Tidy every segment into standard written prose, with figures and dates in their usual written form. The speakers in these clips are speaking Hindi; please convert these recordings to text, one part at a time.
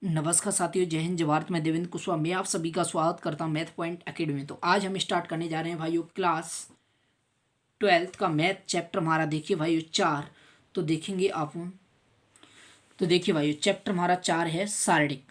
नमस्कार साथियों, जय हिंद, जय भारत। मैं देवेंद्र कुशवाहा, मैं आप सभी का स्वागत करता हूं मैथ पॉइंट एकेडमी में। तो आज हम स्टार्ट करने जा रहे हैं भाइयों क्लास 12th का मैथ चैप्टर हमारा। देखिए भाइयों 4। तो देखेंगे आप। तो देखिए भाइयों चैप्टर हमारा 4 है शारीरिक।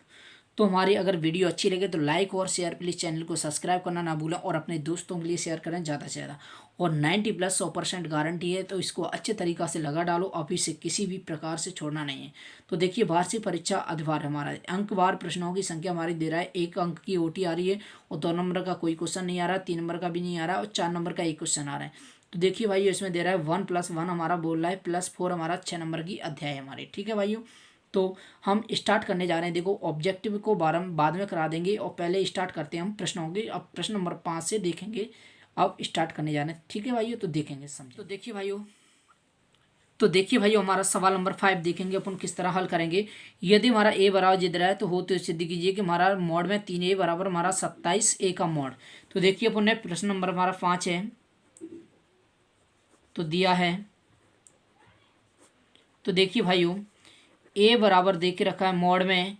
तो हमारी अगर वीडियो अच्छी लगे तो लाइक और शेयर, प्लीज़ चैनल को सब्सक्राइब करना ना भूलें और अपने दोस्तों के लिए शेयर करें ज़्यादा से ज़्यादा। और 90+ 100% गारंटी है, तो इसको अच्छे तरीक़ा से लगा डालो। अभी से किसी भी प्रकार से छोड़ना नहीं है। तो देखिए वार्षिक परीक्षा अधिभार हमारा अंकवार प्रश्नों की संख्या हमारी दे रहा है। 1 अंक की ओटी आ रही है और 2 नंबर का कोई क्वेश्चन नहीं आ रहा, 3 नंबर का भी नहीं आ रहा और 4 नंबर का एक क्वेश्चन आ रहा है। तो देखिए भाइयों इसमें दे रहा है 1+1 हमारा बोल रहा है, +4 हमारा 6 नंबर की अध्याय है हमारे। ठीक है भाइयों, तो हम स्टार्ट करने जा रहे हैं। देखो ऑब्जेक्टिव को बाद में करा देंगे और पहले स्टार्ट करते हैं हम प्रश्नों के। अब प्रश्न नंबर 5 से देखेंगे। अब स्टार्ट करने जा रहे हैं। ठीक है भाइयों, तो देखेंगे समझे। तो देखिए भाइयों हमारा सवाल नंबर 5 देखेंगे अपन किस तरह हल करेंगे। यदि हमारा ए बराबर जिद रहा है तो हो तो सिद्ध कीजिए कि हमारा मॉड में 3a बराबर हमारा 27a का मॉड। तो देखिए अपन ने प्रश्न नंबर हमारा 5 है तो दिया है। तो देखिए भाइयों ए बराबर दे के रखा है मॉड में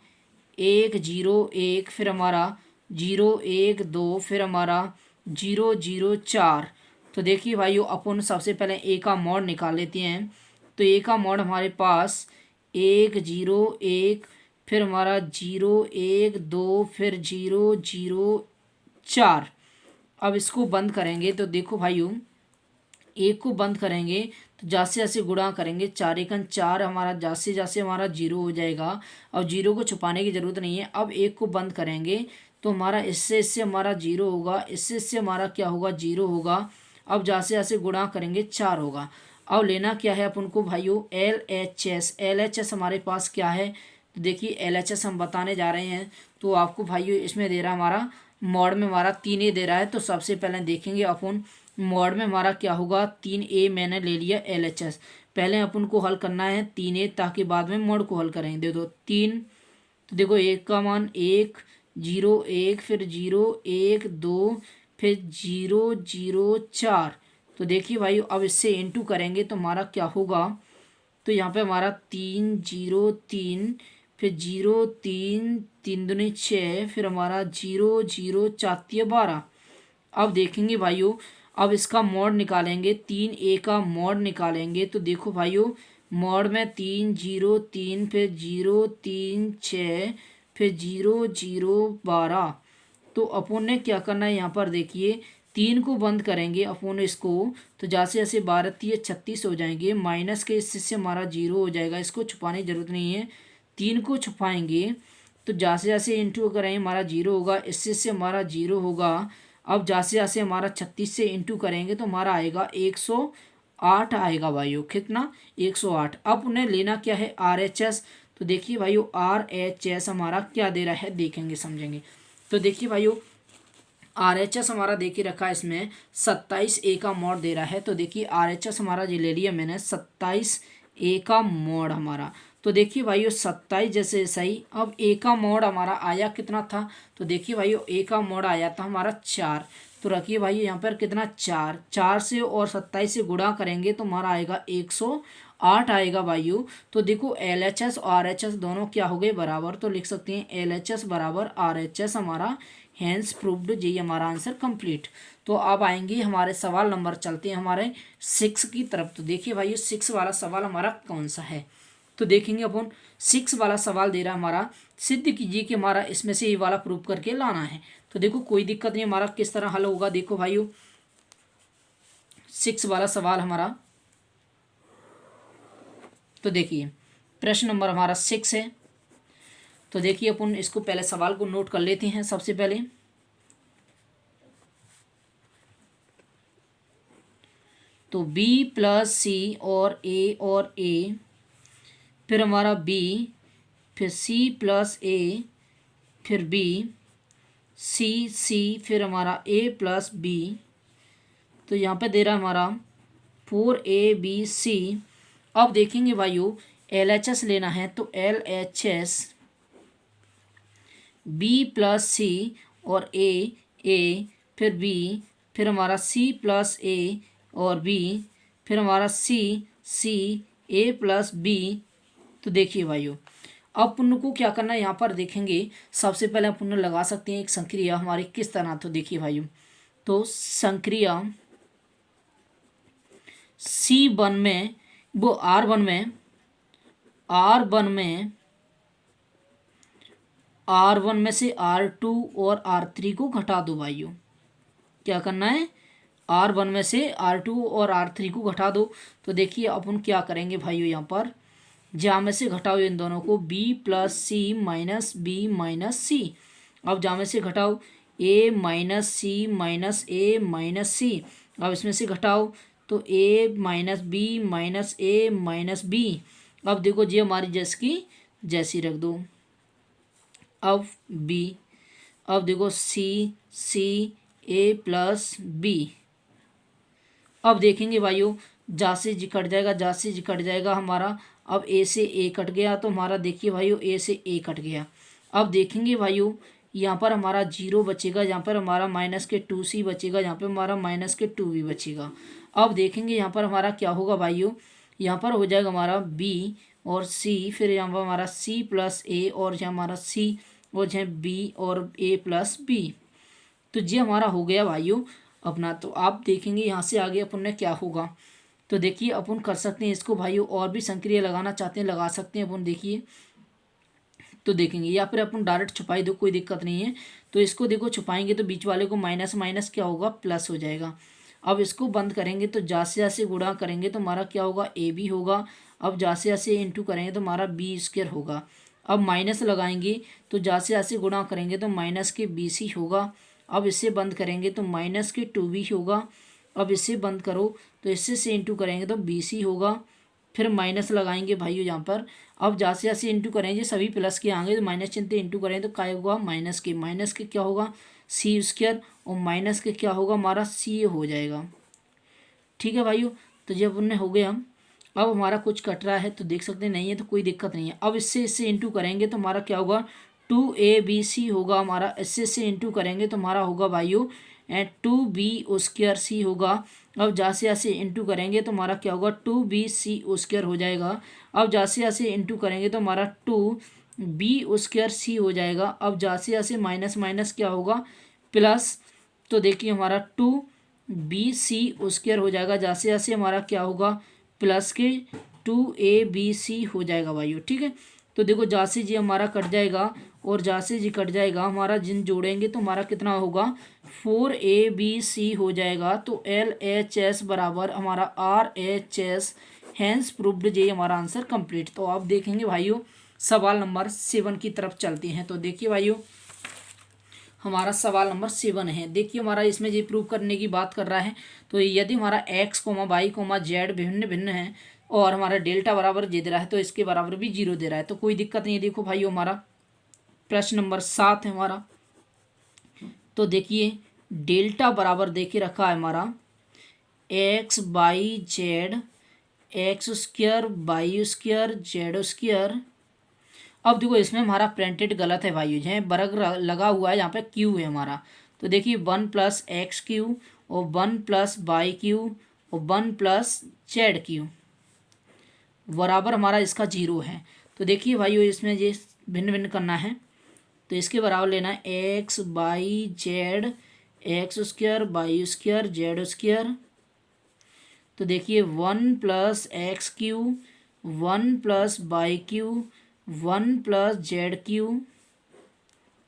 1 0 1, फिर हमारा 0 1 2, फिर हमारा 0 0 4। तो देखिए भाइयों अपन सबसे पहले ए का मॉड निकाल लेते हैं। तो ए का मॉड हमारे पास 1 0 1, फिर हमारा 0 1 2, फिर 0 0 4। अब इसको बंद करेंगे तो देखो भाइयों एक को बंद करेंगे तो जैसे जैसे गुणा करेंगे 4 एकन 4 हमारा जैसे जैसे हमारा 0 हो जाएगा। और 0 को छुपाने की ज़रूरत नहीं है। अब एक को बंद करेंगे तो हमारा इससे हमारा 0 होगा, इससे हमारा क्या होगा 0 होगा। अब जैसे जैसे गुणा करेंगे 4 होगा। अब लेना क्या है अपन को भाइयों LHS। LHS हमारे पास क्या है तो देखिए LHS हम बताने जा रहे हैं। तो आपको भाइयों इसमें दे रहा हमारा मॉड में हमारा 3a दे रहा है। तो सबसे पहले देखेंगे अपन मॉड में हमारा क्या होगा 3a मैंने ले लिया LHS। पहले अपन को हल करना है 3a ताकि बाद में मॉड को हल करेंगे। दे दो 3। तो देखो 1 का मान 1 0 1, फिर 0 1 2, फिर 0 0 4। तो देखिए भाई अब इससे इंटू करेंगे तो हमारा क्या होगा। तो यहाँ पे हमारा 3 0 3, फिर 0 3 3 दूनी 6, फिर हमारा 0 0 4 12। अब देखेंगे भाइयों अब इसका मॉड निकालेंगे, 3a का मॉड निकालेंगे। तो देखो भाइयों मॉड में 3 0 3, फिर 0 3 6, फिर 0 0 12। तो अपन ने क्या करना है यहाँ पर देखिए 3 को बंद करेंगे अपन इसको। तो जैसे जैसे 12 3 36 हो जाएंगे, माइनस के इससे हमारा 0 हो जाएगा। इसको छुपाने की जरूरत नहीं है। 3 को छुपाएंगे तो जैसे जैसे इंटू करेंगे हमारा 0 होगा, इससे हमारा 0 होगा। अब जैसे जैसे हमारा 36 से इंटू करेंगे तो हमारा आएगा 108 आएगा भाइयों। कितना 108। अब उन्हें लेना क्या है RHS। तो देखिए भाइयों RHS हमारा क्या दे रहा है देखेंगे समझेंगे। तो देखिए भाइयों RHS हमारा देखिए रखा है इसमें 27a का मॉड दे रहा है। तो देखिए RHS हमारा जो ले लिया मैंने 27a का मॉड हमारा। तो देखिए भाइयों 27 जैसे सही। अब a का मॉड हमारा आया कितना था। तो देखिए भाइयों a का मॉड आया था हमारा 4। तो रखिए भाई यहाँ पर कितना 4 4 से और 27 से गुणा करेंगे तो हमारा आएगा 108 आएगा भाइयों। तो देखो LHS और RHS दोनों क्या हो गए बराबर। तो लिख सकते हैं LHS बराबर RHS हमारा हैंस प्रूव्ड। जी हमारा आंसर कंप्लीट। तो अब आएंगे हमारे सवाल नंबर, चलते हैं हमारे 6 की तरफ। तो देखिए भाइयों 6 वाला सवाल हमारा कौन सा है। तो देखेंगे अपन 6 वाला सवाल दे रहा है हमारा सिद्ध कीजिए कि हमारा इसमें से ये वाला प्रूव करके लाना है। तो देखो कोई दिक्कत नहीं, हमारा किस तरह हल होगा। देखो भाइयों 6 वाला सवाल हमारा। तो देखिए प्रश्न नंबर हमारा 6 है। तो देखिए अपन इसको पहले सवाल को नोट कर लेते हैं सबसे पहले। तो b प्लस सी और a, फिर हमारा b, फिर c प्लस a, फिर b c, फिर हमारा a प्लस b। तो यहाँ पे दे रहा है हमारा 4abc। अब देखेंगे भाइयों LHS लेना है तो LHS b प्लस सी और a, फिर b, फिर हमारा c प्लस a और b, फिर हमारा c a प्लस b। तो देखिए भाइयों अब अपन को क्या करना है, यहाँ पर देखेंगे सबसे पहले अपन लगा सकते हैं एक संक्रिया हमारी किस तरह। तो देखिए भाइयों, तो संक्रिया C1 में वो R1 में से R2 और R3 को घटा दो भाइयों। क्या करना है, R1 में से R2 और R3 को घटा दो। तो देखिए अपन क्या करेंगे भाइयों, यहाँ पर जा में से घटाओ इन दोनों को, B plus C minus B minus C. अब जा में से घटाओ A minus C minus A minus C. अब इसमें से घटाओ तो A minus B minus A minus B. अब देखो जी हमारी जैसी रख दो। अब B, अब देखो सी A प्लस बी। अब देखेंगे भाइयों, जा से जी कट जाएगा, जा से जी कट जाएगा हमारा। अब ए से ए कट गया तो हमारा देखिए भाइयों ए से ए कट गया। अब देखेंगे भाइयों, यहाँ पर हमारा 0 बचेगा, यहाँ पर हमारा -2c बचेगा, यहाँ पे हमारा -2b बचेगा। अब देखेंगे यहाँ पर हमारा क्या होगा भाइयों, यहाँ पर हो जाएगा हमारा b और c, फिर यहाँ पर हमारा c प्लस a और यहाँ हमारा c और यहाँ b और a प्लस b। तो ये हमारा हो गया भाइयों अपना। तो आप देखेंगे यहाँ से आगे अपन ने क्या होगा। तो देखिए अपन कर सकते हैं इसको भाइयों, और भी संक्रिया लगाना चाहते हैं लगा सकते हैं अपन। देखिए तो देखेंगे, या फिर अपन डायरेक्ट छुपाई दो, कोई दिक्कत नहीं है। तो इसको देखो छुपाएंगे तो बीच वाले को माइनस माइनस क्या होगा, प्लस हो जाएगा। अब इसको बंद करेंगे तो जा से गुणा करेंगे तो हमारा क्या होगा, ए बी होगा। अब जा से इंटू करेंगे तो हमारा बी स्क्वायर होगा। अब माइनस लगाएंगे तो जा से गुणा करेंगे तो माइनस के बी सी होगा। अब इससे बंद करेंगे तो माइनस के 2b होगा। अब इससे बंद करो तो इससे से इंटू करेंगे तो BC होगा। फिर माइनस लगाएंगे भाइयों यहाँ पर। अब जैसे जैसे इंटू करेंगे सभी प्लस के आएंगे तो माइनस चिन्ह इंटू करेंगे तो क्या होगा, माइनस के क्या होगा सी स्क्वायर, और माइनस के क्या होगा हमारा सी हो जाएगा। ठीक है भाइयों, तो जब उनने हो गया। अब हमारा कुछ कट रहा है तो देख सकते हैं, नहीं है तो कोई दिक्कत नहीं है। अब इससे इंटू करेंगे तो हमारा क्या होगा 2ABC होगा हमारा। इससे इंटू करेंगे तो हमारा होगा भाइयों 2B² होगा। अब जैसे जैसे इंटू करेंगे तो हमारा क्या होगा 2BC² हो जाएगा। अब जैसे जैसे इंटू करेंगे तो हमारा 2B² हो जाएगा। अब जैसे जैसे माइनस माइनस क्या होगा प्लस, तो देखिए हमारा 2BC² हो जाएगा। जैसे जैसे हमारा क्या होगा प्लस के 2ABC हो जाएगा भाइयों। ठीक है, तो देखो जासे जी हमारा कट जाएगा और जासे जी कट जाएगा, हमारा जिन जोड़ेंगे तो हमारा कितना होगा 4ABC हो जाएगा। तो LHS बराबर हमारा RHS, हैंस प्रूव्ड। ये हमारा आंसर कंप्लीट। तो आप देखेंगे भाइयों सवाल नंबर 7 की तरफ चलते हैं। तो देखिए भाइयों हमारा सवाल नंबर 7 है। देखिए हमारा इसमें ये प्रूव करने की बात कर रहा है। तो यदि हमारा x, y, z भिन्न भिन्न है और हमारा डेल्टा बराबर जे दे रहा है तो इसके बराबर भी 0 दे रहा है, तो कोई दिक्कत नहीं है। देखो भाइयों हमारा प्रश्न नंबर 7 है हमारा। तो देखिए डेल्टा बराबर देके रखा है हमारा x by Z, x² by square Z square. अब देखो इसमें हमारा प्रिंटेड गलत है भाइयों, जहाँ वर्ग लगा हुआ है यहाँ पे क्यू है हमारा। तो देखिए 1 + x³ और 1 + y³ और 1 + z³ बराबर हमारा इसका 0 है। तो देखिए भाइयों इसमें ये भिन्न भिन्न करना है तो इसके बराबर लेना है x by Z, x² by square Z square. तो देखिए 1 + x³ 1 + y³ 1 + z³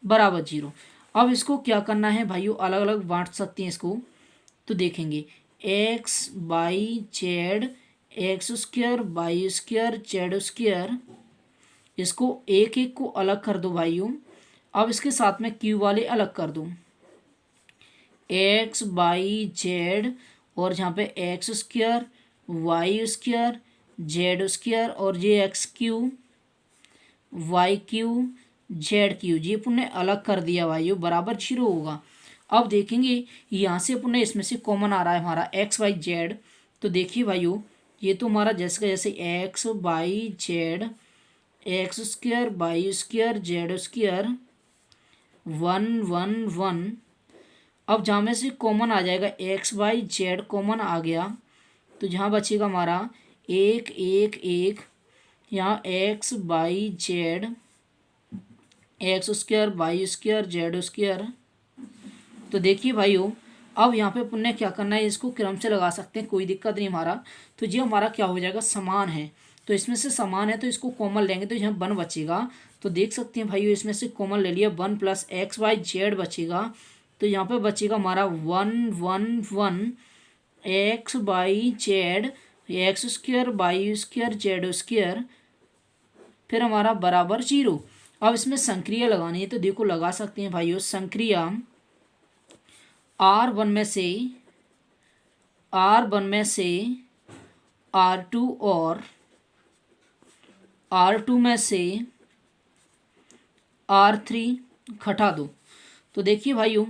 बराबर 0। अब इसको क्या करना है भाइयों, अलग अलग बांट सकते हैं इसको। तो देखेंगे x by Z, x² by square Z square, इसको एक एक को अलग कर दो भाइयों। अब इसके साथ में क्यू वाले अलग कर दो, x बाई जेड और यहाँ पे x² y² z² और ये x³ y³ z³ ये अपन ने अलग कर दिया भाइयों, बराबर 0 होगा। अब देखेंगे यहाँ से अपन ने इसमें से कॉमन आ रहा है हमारा x बाई जेड। तो देखिए भाइयों ये तो हमारा जैसे जैसे x by Z, x² by square Z square 1 1 1। अब जहाँ में से कॉमन आ जाएगा x बाई जेड कॉमन आ गया तो जहाँ बचेगा हमारा 1 1 1, यहाँ x by Z, x square by square Z square. तो देखिए भाइयों, अब यहाँ पे पुण्य क्या करना है, इसको क्रम से लगा सकते हैं, कोई दिक्कत नहीं हमारा। तो ये हमारा क्या हो जाएगा, समान है। तो इसमें से समान है तो इसको कॉमन लेंगे तो यहाँ 1 बचेगा। तो देख सकते हैं भाइयों, इसमें से कॉमन ले लिया 1 प्लस एक्स वाई जेड बचेगा। तो यहाँ पे बचेगा हमारा 1 1 1 x by Z, x square by square Z square, फिर हमारा बराबर 0। अब इसमें संक्रिया लगानी है तो देखो लगा सकते हैं भाइयों। संक्रिया R1 में से R2 और R2 में से R3 घटा दो। तो देखिए भाइयों,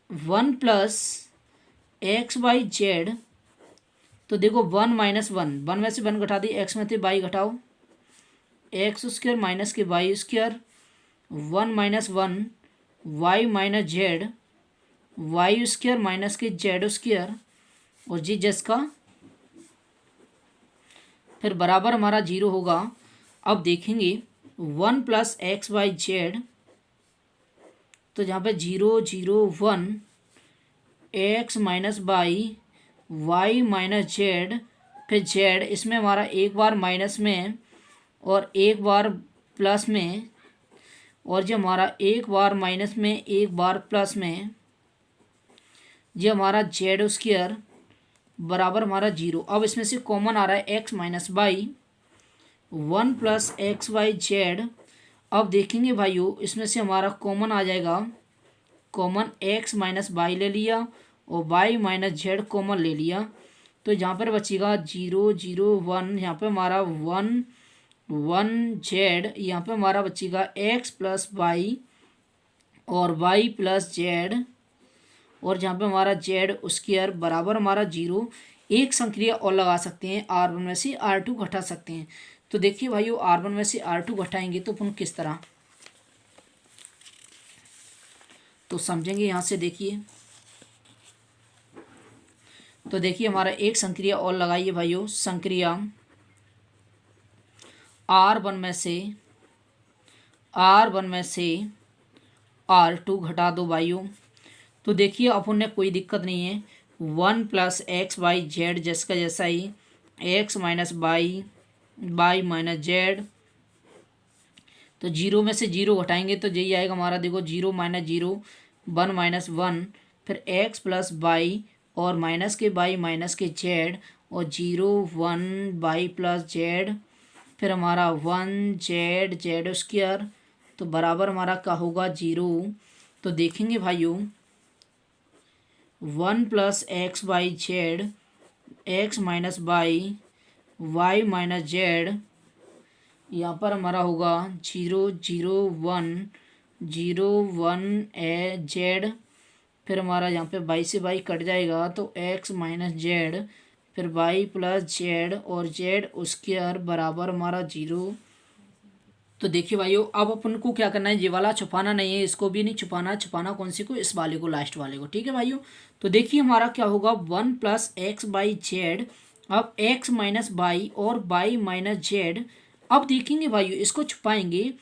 1 प्लस एक्स बाई जेड, तो देखो 1 माइनस 1, 1 में से 1 घटा दी, एक्स में थे बाई घटाओ, X square minus K by square, 1 minus 1 Y minus Z, Y square minus K Z square, और जी जिसका फिर बराबर हमारा 0 होगा। अब देखेंगे 1 प्लस एक्स बाई जेड, तो जहाँ पे 0 0 1 X minus by Y minus Z, फिर जेड, इसमें हमारा एक बार माइनस में और एक बार प्लस में, और जो हमारा एक बार माइनस में एक बार प्लस में, ये हमारा जेड स्क्वायर बराबर हमारा 0। अब इसमें से कॉमन आ रहा है X minus by, 1 plus X Y Z. अब देखेंगे भाइयों, इसमें से हमारा कॉमन आ जाएगा, कॉमन एक्स माइनस बाई ले लिया और बाई माइनस जेड कॉमन ले लिया। तो यहाँ पर बचेगा 0 0 1, यहाँ पे हमारा 1 1 जेड, यहाँ पे हमारा बचेगा एक्स प्लस वाई और वाई प्लस जेड, और जहाँ पे हमारा जेड स्क्वायर बराबर हमारा 0। एक संक्रिया और लगा सकते हैं, R1 में से R2 घटा सकते हैं। तो देखिए भाइयों, R1 में से R2 घटाएंगे तो अपन किस तरह, तो समझेंगे यहाँ से। देखिए, तो देखिए हमारा एक संक्रिया और लगाइए भाइयों। संक्रिया R1 में से R2 घटा दो भाइयों। तो देखिए अपन ने कोई दिक्कत नहीं है, 1 प्लस एक्स बाई जेड जिसका जैसा ही, X minus Y Y minus Z, तो 0 में से 0 घटाएंगे तो यही आएगा हमारा, देखो 0 माइनस 0 1 माइनस 1, फिर एक्स प्लस बाई और minus K by minus K Z, और 0 1 बाई प्लस जेड, फिर हमारा 1 जेड जेड स्क्वायर, तो बराबर हमारा क्या होगा 0। तो देखेंगे भाइयों, 1 plus X by Z, X minus by Y minus Z, यहाँ पर हमारा होगा 0 0 1 0 1 ए जेड, फिर हमारा यहाँ पे बाई से बाई कट जाएगा तो एक्स माइनस जेड, फिर वाई प्लस जेड और जेड स्क्वायर बराबर हमारा 0। तो देखिए भाइयों, अब अपन को क्या करना है, ये वाला छुपाना नहीं है, इसको भी नहीं छुपाना, छुपाना कौन सी को, इस वाले को, लास्ट वाले को, ठीक है भाइयों। तो देखिए हमारा क्या होगा, 1 प्लस एक्स बाई जेड, अब एक्स माइनस बाई और बाई माइनस जेड। अब देखेंगे भाइयों, इसको छुपाएंगे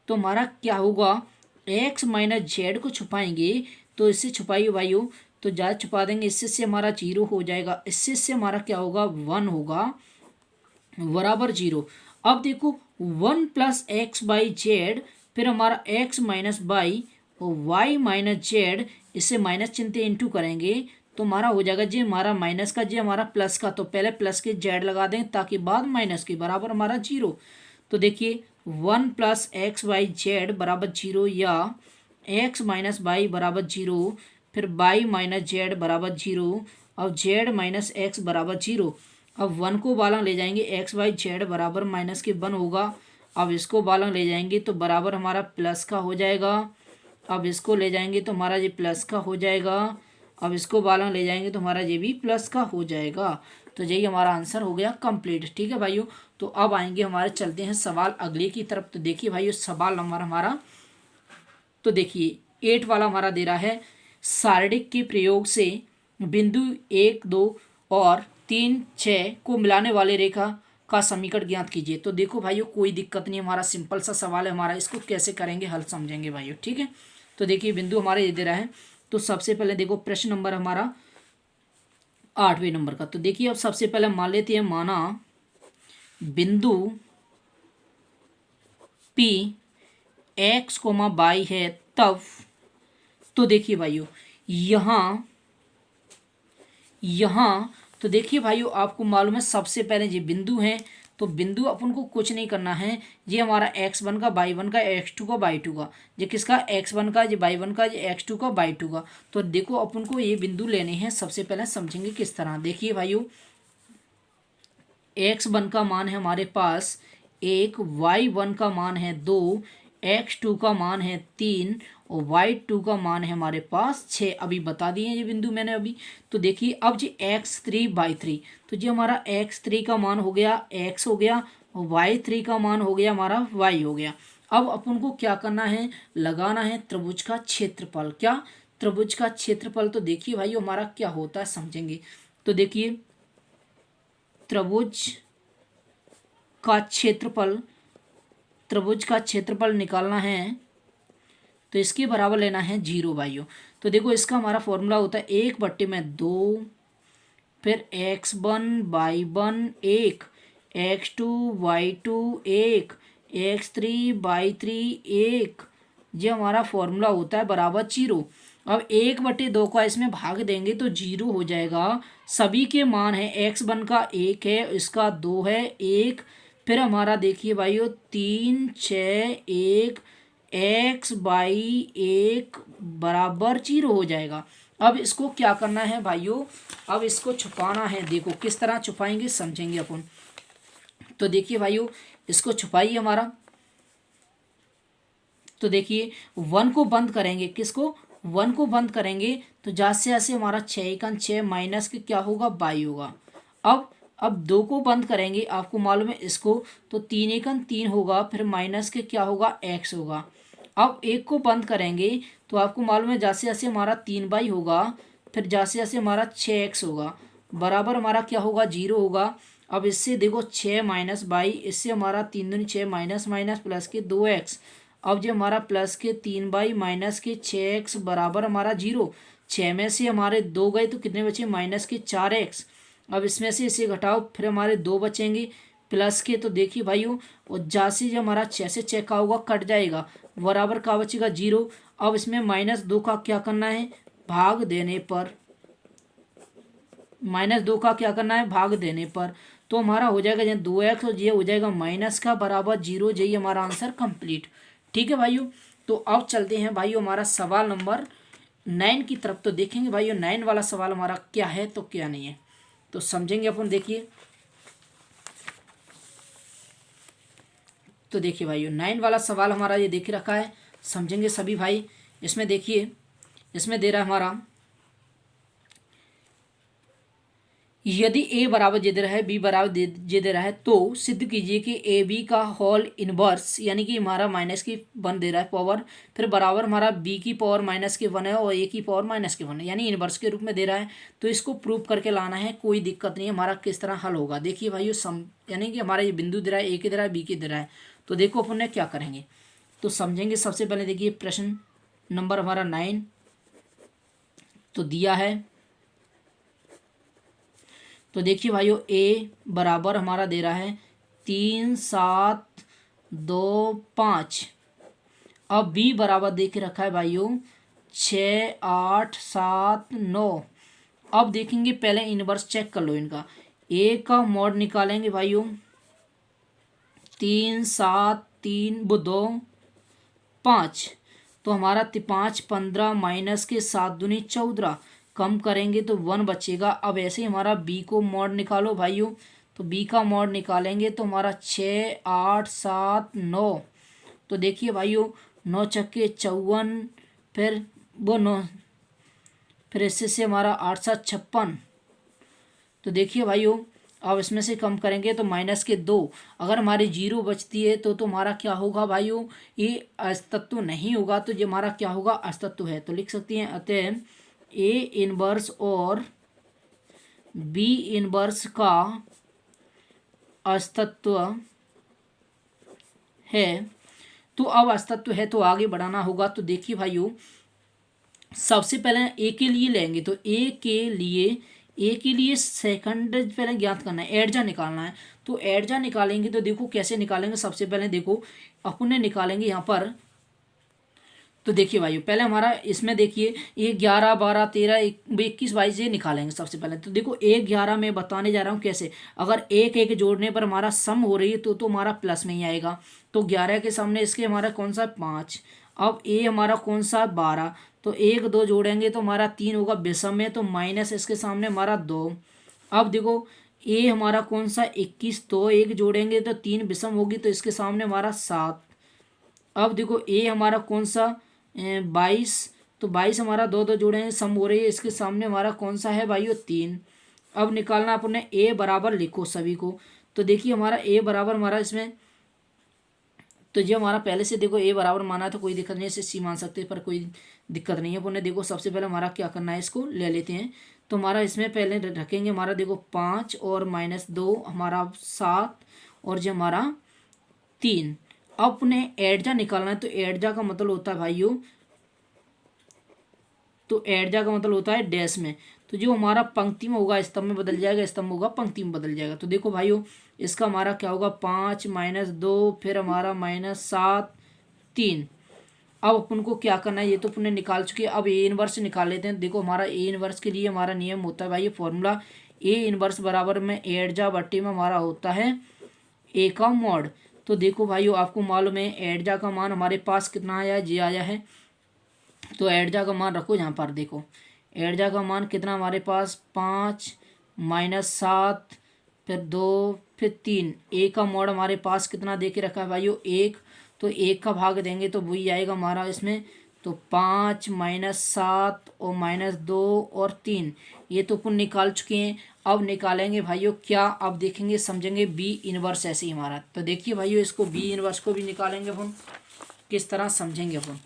तो हमारा क्या होगा, एक्स माइनस जेड को छुपाएंगे तो इससे छुपाइए भाइयों, तो ज़्यादा छुपा देंगे, इससे हमारा 0 हो जाएगा, इससे हमारा क्या होगा 1 होगा बराबर 0। अब देखो 1 प्लस एक्स बाई जेड, फिर हमारा एक्स माइनस बाई और वाई माइनस जेड, इससे माइनस चिन्ह इंटू करेंगे तो हमारा हो जाएगा जी हमारा माइनस का, जी हमारा प्लस का, तो पहले प्लस के जेड लगा दें ताकि बाद माइनस के, बराबर हमारा 0। तो देखिए 1 प्लस एक्स बाई जेड बराबर 0, या एक्स माइनस बाई बराबर 0, फिर बाई माइनस जेड बराबर 0, अब जेड माइनस एक्स बराबर 0। अब 1 को बालंग ले जाएंगे, एक्स बाई जेड बराबर माइनस के 1 होगा। अब इसको बालंग ले जाएंगे तो बराबर हमारा प्लस का हो जाएगा। अब इसको ले जाएंगे तो हमारा ये प्लस का हो जाएगा। अब इसको बालंग ले जाएंगे तो हमारा ये भी प्लस का हो जाएगा। तो यही हमारा आंसर हो गया कंप्लीट, ठीक है भाइयों। तो अब आएंगे हमारे, चलते हैं सवाल अगले की तरफ। तो देखिए भाइयों, सवाल नंबर हमारा, तो देखिए 8 वाला हमारा दे रहा है, सारणिक के प्रयोग से बिंदु 1 2 और 3 6 को मिलाने वाली रेखा का समीकरण ज्ञात कीजिए। तो देखो भाइयों कोई दिक्कत नहीं, हमारा सिंपल सा सवाल है हमारा, इसको कैसे करेंगे हल समझेंगे भाइयों, ठीक है। तो देखिए बिंदु हमारे ये दे रहा है। तो सबसे पहले देखो प्रश्न नंबर हमारा 8वें नंबर का। तो देखिए अब सबसे पहले मान लेते हैं, माना बिंदु P x कोमा y है, तब तो देखिए भाइयों यहाँ तो देखिए भाइयों आपको मालूम है सबसे पहले ये बिंदु है, तो बिंदु अपन को कुछ नहीं करना है, ये हमारा x1 का y1 का x2 का y2 का, ये किसका x1 का, ये y1 का, ये x2 का y2 का। तो देखो अपन को ये बिंदु लेने हैं, सबसे पहले समझेंगे किस तरह। देखिए भाइयों x1 का मान है हमारे पास 1, y1 का मान है 2, x2 का मान है 3 और y2 का मान है हमारे पास 6। अभी बता दिए ये बिंदु मैंने अभी। तो देखिए अब जी x3/3, तो जी हमारा x3 का मान हो गया x हो गया और y3 का मान हो गया हमारा y हो गया। अब अपन को क्या करना है, लगाना है त्रिभुज का क्षेत्रफल। क्या, त्रिभुज का क्षेत्रफल। तो देखिए भाई हमारा क्या होता है समझेंगे। तो देखिए त्रिभुज का क्षेत्रफल, त्रिभुज का क्षेत्रफल निकालना है तो इसके बराबर लेना है 0 भाइयों। तो देखो इसका हमारा फॉर्मूला होता है 1/2, फिर x1/1 1, x2/2 1, x3/3 1, ये हमारा फॉर्मूला होता है बराबर 0। अब 1/2 का इसमें भाग देंगे तो 0 हो जाएगा। सभी के मान है, x1 का 1 है, इसका 2 है 1, फिर हमारा देखिए भाइयों 3 6 1, x/1 बराबर 0 हो जाएगा। अब इसको क्या करना है भाइयों, अब इसको छुपाना है। देखो किस तरह छुपाएंगे समझेंगे अपन। तो देखिए भाइयों इसको छुपाइए हमारा। तो देखिए 1 को बंद करेंगे, किसको, 1 को बंद करेंगे तो जैसे जैसे हमारा 6 माइनस के क्या होगा, 22 होगा। अब 2 को बंद करेंगे, आपको मालूम है इसको, तो 3 होगा, फिर माइनस के क्या होगा, x होगा। अब 1 को बंद करेंगे तो आपको मालूम है जैसे जैसे हमारा 3/2 होगा, फिर जैसे जैसे हमारा 6x होगा, बराबर हमारा क्या होगा, 0 होगा। अब इससे देखो 6 माइनस 22, इससे हमारा 3 दूनी 6 माइनस माइनस प्लस के 2x। अब जो हमारा प्लस के 3/2 माइनस के 6x बराबर हमारा 0। 6 में से हमारे 2 गए तो कितने बचे, माइनस के 4x। अब इसमें से इसे घटाओ, फिर हमारे 2 बचेंगे प्लस के। तो देखिए भाइयों और जैसे जो हमारा 6 से 6 का होगा कट जाएगा, बराबर का बचेगा 0। अब इसमें -2 का क्या करना है, भाग देने पर, -2 का क्या करना है, भाग देने पर। तो हमारा हो जाएगा जब 2x और ये हो जाएगा माइनस का बराबर 0। यही हमारा आंसर कंप्लीट। ठीक है भाइयों। तो अब चलते हैं भाइयों हमारा सवाल नंबर 9 की तरफ। तो देखेंगे भाइयों 9 वाला सवाल हमारा क्या है तो क्या नहीं है, तो समझेंगे अपन। देखिए तो देखिए भाइयों 9 वाला सवाल हमारा ये देख रखा है, समझेंगे सभी भाई। इसमें देखिए इसमें दे रहा है हमारा, यदि a बराबर जे दे रहा है, b बराबर जे दे रहा है, तो सिद्ध कीजिए कि ए बी का होल इनवर्स, यानी कि हमारा -1 दे रहा है पावर, फिर बराबर हमारा b की पावर -1 है और a की पावर -1 है, यानी इनवर्स के रूप में दे रहा है। तो इसको प्रूव करके लाना है, कोई दिक्कत नहीं है। हमारा किस तरह हल होगा देखिए भाइयों, यानी कि हमारा ये बिंदु दे रहा है, a के दे रहा है, b के दे रहा है। तो देखो अपन ने क्या करेंगे तो समझेंगे। सबसे पहले देखिए प्रश्न नंबर हमारा 9 तो दिया है। तो देखिए भाइयों a बराबर हमारा दे रहा है 3 7 2 5। अब b बराबर दे के रखा है भाइयों 6 8 7 9। अब देखेंगे पहले इनवर्स चेक कर लो इनका। a का मॉड निकालेंगे भाइयों, 3 7 3 2 5। तो हमारा 5 15 माइनस के 7 दूनी 14, कम करेंगे तो 1 बचेगा। अब ऐसे ही हमारा b को मॉड निकालो भाइयों। तो b का मॉड निकालेंगे तो हमारा 6 8 7 9। तो देखिए भाइयों 9 छक्के 54, फिर वो 9, फिर इससे से हमारा 8 7 56। तो देखिए भाइयों अब इसमें से कम करेंगे तो -2। अगर हमारी 0 बचती है तो हमारा क्या होगा भाइयों, ये अस्तित्व नहीं होगा, तो ये हमारा क्या होगा, अस्तित्व है। तो लिख सकते हैं अतः a इनवर्स और b इनवर्स का अस्तित्व है। तो अब अस्तित्व है तो आगे बढ़ाना होगा। तो देखिए भाइयों, सबसे पहले ए के लिए लेंगे तो ए के लिए सेकंड पहले ज्ञात करना है, एडजा निकालना है। तो एडजा निकालेंगे तो देखो कैसे निकालेंगे। सबसे पहले देखो अपने निकालेंगे यहाँ पर। तो देखिए भाइयों, पहले हमारा इसमें देखिए ये 11 12 13 21 22 ये निकालेंगे सबसे पहले। तो देखो 1 11 में बताने जा रहा हूँ कैसे। अगर एक एक जोड़ने पर हमारा सम हो रही है तो हमारा प्लस में ही आएगा। तो 11 के सामने इसके हमारा कौन सा 5। अब ए हमारा कौन सा 12। तो 1 2 जोड़ेंगे तो हमारा 3 होगा विषम में, तो माइनस इसके सामने हमारा 2। अब देखो ए हमारा कौन सा 21, तो 1 जोड़ेंगे तो 3 विषम होगी, तो इसके सामने हमारा 7। अब देखो ए हमारा कौन सा 22, तो 22 हमारा 2 2 जोड़ेंगे सम हो रही है, इसके सामने हमारा कौन सा है भाइयों 3। अब निकालना अपने ए बराबर लिखो सभी को। तो देखिए हमारा ए बराबर हमारा इसमें, तो ये हमारा पहले से देखो ए बराबर माना है तो कोई दिक्कत नहीं है, इसे सी मान सकते हैं, पर कोई दिक्कत नहीं है। अपने देखो सबसे पहले हमारा क्या करना है, इसको ले लेते हैं। तो हमारा इसमें पहले रखेंगे हमारा देखो 5 और -2 हमारा 7 और जो हमारा 3। अब अपने एडजा निकालना है। तो एडजा का मतलब होता है भाइयों, तो एडजा का मतलब होता है डैश में। तो जो हमारा पंक्ति में होगा स्तंभ में बदल जाएगा, स्तंभ होगा पंक्ति में बदल जाएगा। तो देखो भाइयों इसका हमारा क्या होगा 5 -2 फिर हमारा -7 3। अब अपन को क्या करना है, ये तो अपन ने निकाल चुके हैं। अब ए इनवर्स निकाल लेते हैं। देखो हमारा ए इनवर्स के लिए हमारा नियम होता है भाई ये फॉर्मूला, ए इनवर्स बराबर में एडजा बट्टी में हमारा होता है ए का मॉड। तो देखो भाइयों आपको मालूम है एडजा का मान हमारे पास कितना आया है, ये आया है। तो एडजा का मान रखो यहाँ पर। देखो एडजा का मान कितना हमारे पास 5 -7 फिर 2 फिर 3। ए का मॉड हमारे पास कितना दे के रखा है भाइयों 1। तो 1 का भाग देंगे तो वही आएगा हमारा इसमें। तो 5 -7 और -2 और 3 ये तो अपन निकाल चुके हैं। अब निकालेंगे भाइयों क्या, अब देखेंगे समझेंगे बी इनवर्स ऐसे ही हमारा। तो देखिए भाइयों इसको बी इनवर्स को भी निकालेंगे अपन, किस तरह समझेंगे अपन।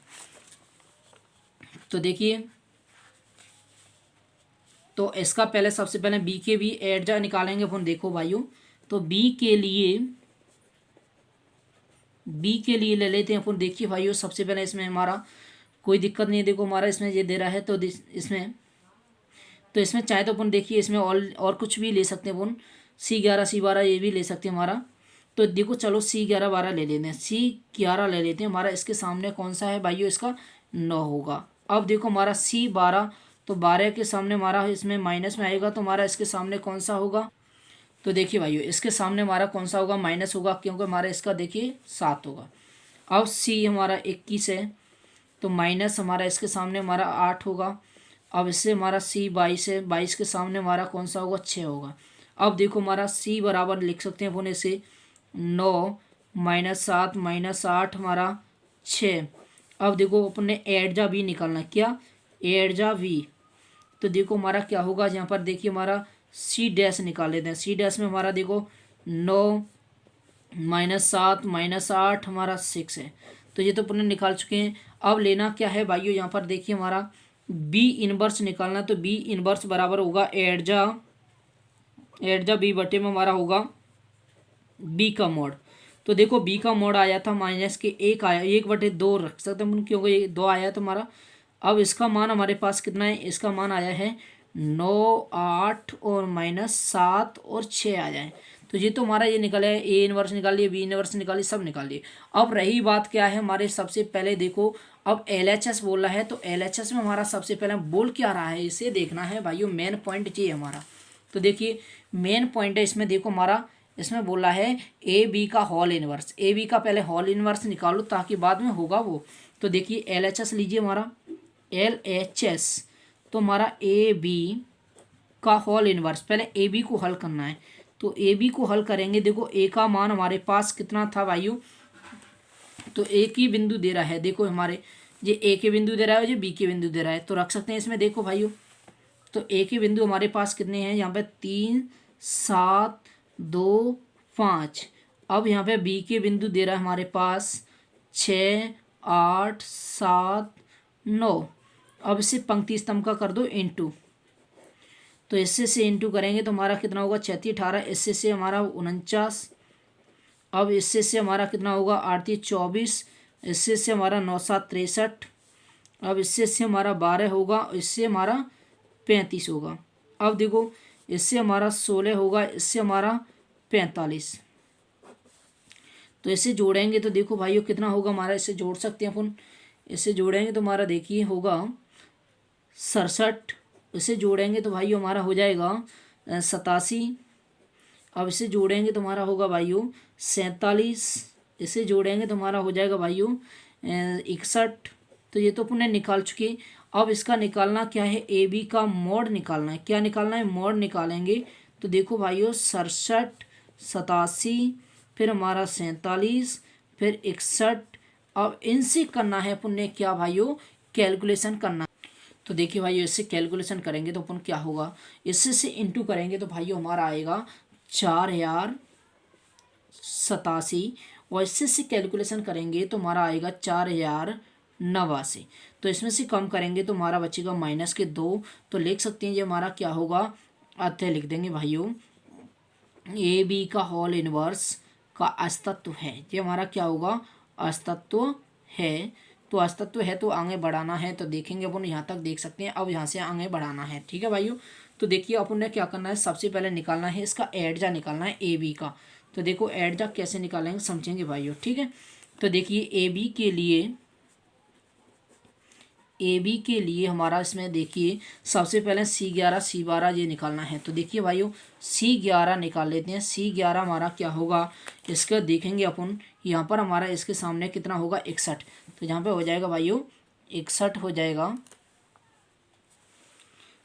तो देखिए तो इसका पहले सबसे पहले बी के भी एडजा निकालेंगे अपन। देखो भाइयों तो बी के लिए ले लेते हैं अपन। देखिए भाइयों सबसे पहले इसमें हमारा कोई दिक्कत नहीं है। देखो हमारा इसमें ये दे रहा है तो इसमें चाहे तो अपन देखिए इसमें और कुछ भी ले सकते हैं अपन, C11 C12 ये भी ले सकते हैं हमारा। तो देखो चलो C11 12 ले लेते हैं, C11 ले लेते हैं। हमारा इसके सामने कौन सा है भाइयों, इसका 9 होगा। अब देखो हमारा C12, तो 12 के सामने हमारा इसमें माइनस में आएगा, तो हमारा इसके सामने कौन सा होगा। तो देखिए भाइयों इसके सामने हमारा कौन सा होगा, माइनस होगा, क्योंकि हमारा इसका देखिए 7 होगा। अब C हमारा 21 है, तो माइनस हमारा इसके सामने हमारा 8 होगा। अब इससे हमारा C 22 है, 22 के सामने हमारा कौन सा होगा 6 होगा। अब देखो हमारा C बराबर लिख सकते हैं अपन इसे 9 -7 -8 हमारा 6। अब देखो अपन ने एडजा भी निकालना, क्या एडजा भी। तो देखो हमारा क्या होगा यहाँ पर, देखिए हमारा C डैश निकाल लेते हैं। C डैश में हमारा देखो 9 -7 -8 हमारा 6 है। तो ये तो अपन ने निकाल चुके हैं। अब लेना क्या है भाइयों, यहाँ पर देखिए हमारा बी इनवर्स निकालना। तो बी इनवर्स बराबर होगा एडजा बी बटे में हमारा होगा बी का मॉड। तो देखो बी का मॉड आया था माइनस के 1 आया, 1/2 रख सकते हैं क्योंकि ये 2 आया तो हमारा। अब इसका मान हमारे पास कितना है, इसका मान आया है 9 8 और -7 और 6 आ जाए। तो ये तो हमारा ये निकला है, ए इनवर्स निकाल लिए, बी इनवर्स निकाल लिए, सब निकाल लिए। अब रही बात क्या है हमारे, सबसे पहले देखो अब LHS बोल रहा है। तो LHS में हमारा सबसे पहले बोल क्या रहा है इसे देखना है भाइयों, मेन पॉइंट ये हमारा। तो देखिए मेन पॉइंट है इसमें, देखो हमारा इसमें बोला है ए बी का होल इनवर्स। ए बी का पहले होल इनवर्स निकालो ताकि बाद में होगा वो। तो देखिए LHS लीजिए हमारा LHS, तो हमारा ए बी का होल इनवर्स, पहले ए बी को हल करना है। तो ए बी को हल करेंगे। देखो ए का मान हमारे पास कितना था भाइयों, तो एक ही बिंदु दे रहा है। देखो हमारे ये ए के बिंदु दे रहा है, ये बी के बिंदु दे रहा है, तो रख सकते हैं इसमें। देखो भाइयों तो ए के बिंदु हमारे पास कितने हैं, यहाँ पे 3 7 2 5। अब यहाँ पे बी के बिंदु दे रहा है हमारे पास 6 8 7 9। अब इसे पंक्ति स्तंभ का कर दो इंटू, तो इससे से इंटू करेंगे तो हमारा कितना होगा 36 18, इससे से हमारा 49 अब इससे हमारा कितना होगा 8×3 = 24, इससे हमारा 9×7 = 63। अब इससे हमारा 12 होगा, इससे हमारा 35 होगा। अब देखो इससे हमारा 16 होगा, इससे हमारा 45। तो इसे जोड़ेंगे तो देखो भाइयों कितना होगा हमारा, इसे जोड़ सकते हैं अपन। इसे जोड़ेंगे तो हमारा देखिए होगा 67। इसे जोड़ेंगे तो भाइयों हमारा हो जाएगा 87। अब इसे जोड़ेंगे तो हमारा होगा भाइयों 47। इसे जोड़ेंगे तो हमारा हो जाएगा भाइयों 61। तो ये तो अपन ने निकाल चुके। अब इसका निकालना क्या है, ए बी का मोड निकालना है। क्या निकालना है, मोड निकालेंगे। तो देखो भाइयों 67, 87, फिर हमारा 47, फिर 61। अब इनसे करना है अपन ने क्या भाइयों, कैलकुलेशन करना। तो देखिए भाइयों इससे कैलकुलेशन करेंगे तो अपन क्या होगा, इससे से इंटू करेंगे तो भाइयों हमारा आएगा 4087। और इससे से कैलकुलेशन करेंगे तो हमारा आएगा 4089। तो इसमें से कम करेंगे तो हमारा बचेगा -2। तो लिख सकते हैं ये हमारा क्या होगा, अतः लिख देंगे भाइयों ए बी का होल इनवर्स का अस्तित्व है। ये हमारा क्या होगा, अस्तित्व है। तो अस्तित्व है तो आगे बढ़ाना है, तो देखेंगे अपन यहाँ तक देख सकते हैं। अब यहाँ से आगे बढ़ाना है, ठीक है भाइयों। तो देखिए अपन ने क्या करना है, सबसे पहले निकालना है इसका एडजा निकालना है ए बी का। तो देखो एडजा कैसे निकालेंगे समझेंगे भाइयों, ठीक है। तो देखिए ए बी के लिए हमारा इसमें देखिए सबसे पहले C11 C12 ये निकालना है। तो देखिए भाइयों C11 निकाल लेते हैं। C11 हमारा क्या होगा, इसका देखेंगे अपन यहाँ पर हमारा इसके सामने कितना होगा 61। तो यहाँ पे हो जाएगा भाइयों 61 हो जाएगा।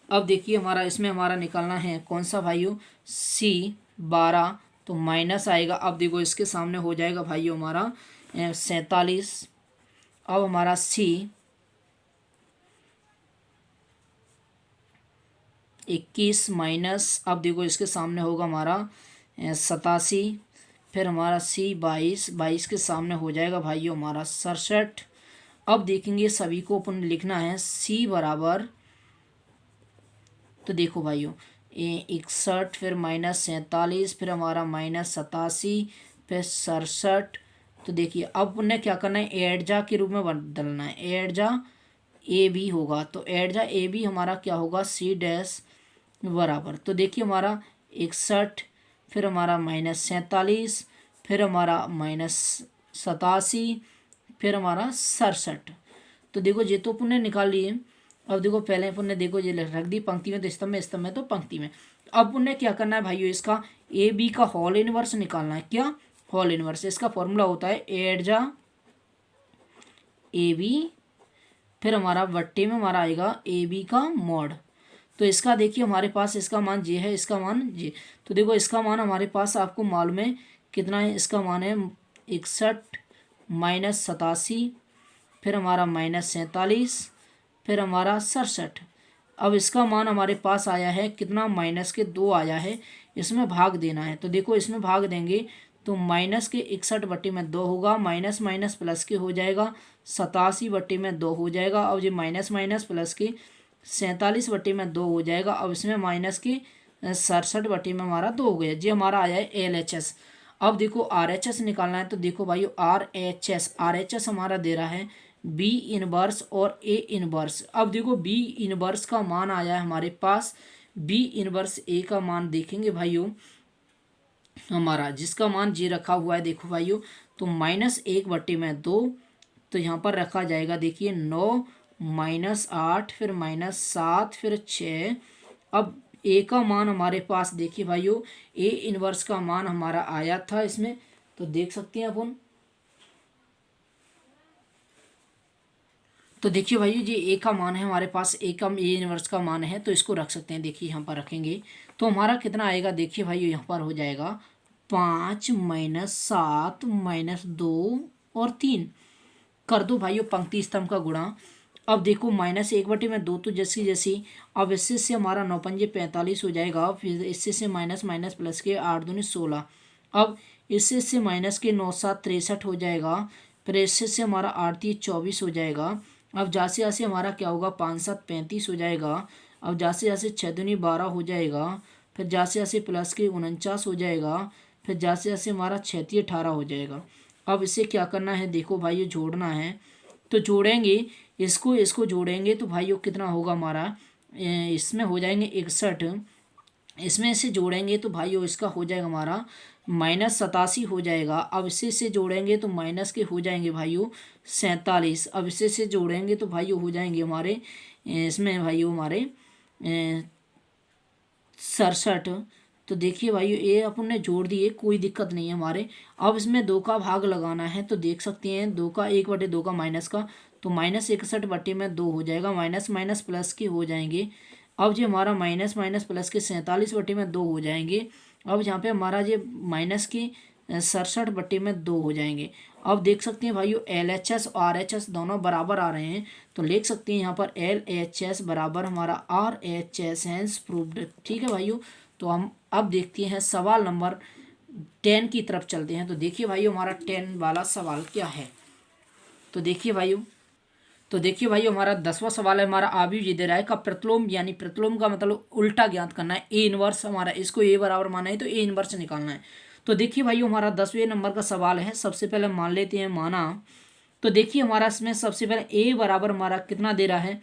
अब देखिए हमारा इसमें हमारा निकालना है कौन सा भाइयों, C12। तो माइनस आएगा। अब देखो इसके सामने हो जाएगा भाइयों हमारा 47। अब हमारा C21 माइनस, अब देखो इसके सामने होगा हमारा 87। फिर हमारा C22 के सामने हो जाएगा भाइयों हमारा 67। अब देखेंगे सभी को अपन लिखना है C बराबर, तो देखो भाइयों 61, फिर -47, फिर हमारा -87, फिर 67। तो देखिए अब अपन ने क्या करना है, एडजा के रूप में बदलना है। एडजा ए बी होगा। तो एडजा ए बी हमारा क्या होगा, C' बराबर। तो देखिए हमारा 61, फिर हमारा -47, फिर हमारा -87, फिर हमारा 67। तो देखो ये तो अपन ने निकाल लिए। अब देखो पहले अपन ने देखो ये रख दी पंक्ति में, तो स्तंभ में तो पंक्ति में। अब अपन ने क्या करना है भाइयों, इसका ए बी का होल इनवर्स निकालना है। क्या, होल इनवर्स। इसका फॉर्मूला होता है एडजा ए बी, फिर हमारा बट्टे में हमारा आएगा ए बी का मॉड। तो इसका देखिए हमारे पास इसका मान ये है, इसका मान ये। तो देखो इसका मान हमारे पास आपको मालूम है कितना है, इसका मान है 61 -87, फिर हमारा -47, फिर हमारा 67। अब इसका मान हमारे पास आया है कितना, -2 आया है। इसमें भाग देना है। तो देखो इसमें भाग देंगे तो -61/2 होगा, माइनस माइनस प्लस के हो जाएगा 87/2 हो जाएगा। अब ये माइनस माइनस प्लस के 47/2 हो जाएगा। अब इसमें माइनस के 67 में हमारा 2 हो गया। जी हमारा आया है LHS। अब देखो RHS निकालना है। तो देखो भाई RHS हमारा दे रहा है B इनवर्स और A इनवर्स। अब देखो B इनवर्स का मान आया है हमारे पास, B इनवर्स A का मान देखेंगे भाइयों हमारा, जिसका मान जी रखा हुआ है। देखो भाइयों तो -1/2 तो यहाँ पर रखा जाएगा। देखिए 9 -8 फिर -7 फिर 6। अब A का मान हमारे पास देखिए भाइयों A इनवर्स का मान हमारा आया था इसमें, तो देख सकते हैं अपन। तो देखिए भाइयों जी A का मान है हमारे पास, A इनवर्स का मान है, तो इसको रख सकते हैं। देखिए यहाँ पर रखेंगे तो हमारा कितना आएगा, देखिए भाइयों यहाँ पर हो जाएगा 5 -7 -2 और 3 कर दो भाइयों पंक्ति स्तंभ का गुणा। अब देखो -1/2 तो जैसी जैसी, अब इससे से हमारा 9 पंजे 45 हो जाएगा। फिर इससे से माइनस माइनस प्लस के 8 दूनी 16। अब इससे से माइनस के 9 7 63 हो जाएगा। फिर इससे से हमारा 8 3 24 हो जाएगा। अब जासे जासे हमारा क्या होगा 5 7 35 हो जाएगा। अब जासे जासे 6 दूनी 12 हो जाएगा। फिर जासे जासे प्लस के 49 हो जाएगा। फिर जैसे जैसे हमारा 36 18 हो जाएगा। अब इसे क्या करना है, देखो भाइयों जोड़ना है। तो जोड़ेंगे इसको जोड़ेंगे तो भाइयों कितना होगा हमारा, इसमें हो जाएंगे 61, इसमें से जोड़ेंगे तो भाइयों इसका हो जाएगा हमारा -87 हो जाएगा। अब इससे जोड़ेंगे तो माइनस के हो जाएंगे भाइयों 47। अब इससे जोड़ेंगे तो भाइयों हो जाएंगे हमारे इसमें भाइयों हमारे 67। तो देखिए भाइयों ये अपन ने जोड़ दिए, कोई दिक्कत नहीं है हमारे। अब इसमें 2 का भाग लगाना है तो देख सकते हैं 2 का 1/2 का माइनस का, तो -61/2 हो जाएगा। माइनस माइनस प्लस के हो जाएंगे। अब जो हमारा माइनस माइनस प्लस के 47/2 हो जाएंगे। अब यहाँ पे हमारा ये माइनस के 67/2 हो जाएंगे। अब देख सकते हैं भाइयों LHS और RHS दोनों बराबर आ रहे हैं, तो लिख सकते हैं यहाँ पर LHS बराबर हमारा RHS हैंस प्रूव्ड। ठीक है भाइयों, तो हम अब देखते हैं सवाल नंबर 10 की तरफ चलते हैं। तो देखिए भाइयों हमारा 10 वाला सवाल क्या है। तो देखिए भाइयों हमारा 10वां सवाल है हमारा आव्यूह दे रहा है का प्रतिलोम, यानी प्रतिलोम का मतलब उल्टा ज्ञात करना है। ए इनवर्स हमारा इसको ए बराबर माना है तो ए इनवर्स निकालना है। तो देखिए भाइयों हमारा 10वें नंबर का सवाल है। सबसे पहले मान लेते हैं माना। तो देखिए हमारा इसमें सबसे पहले ए बराबर हमारा कितना दे रहा है,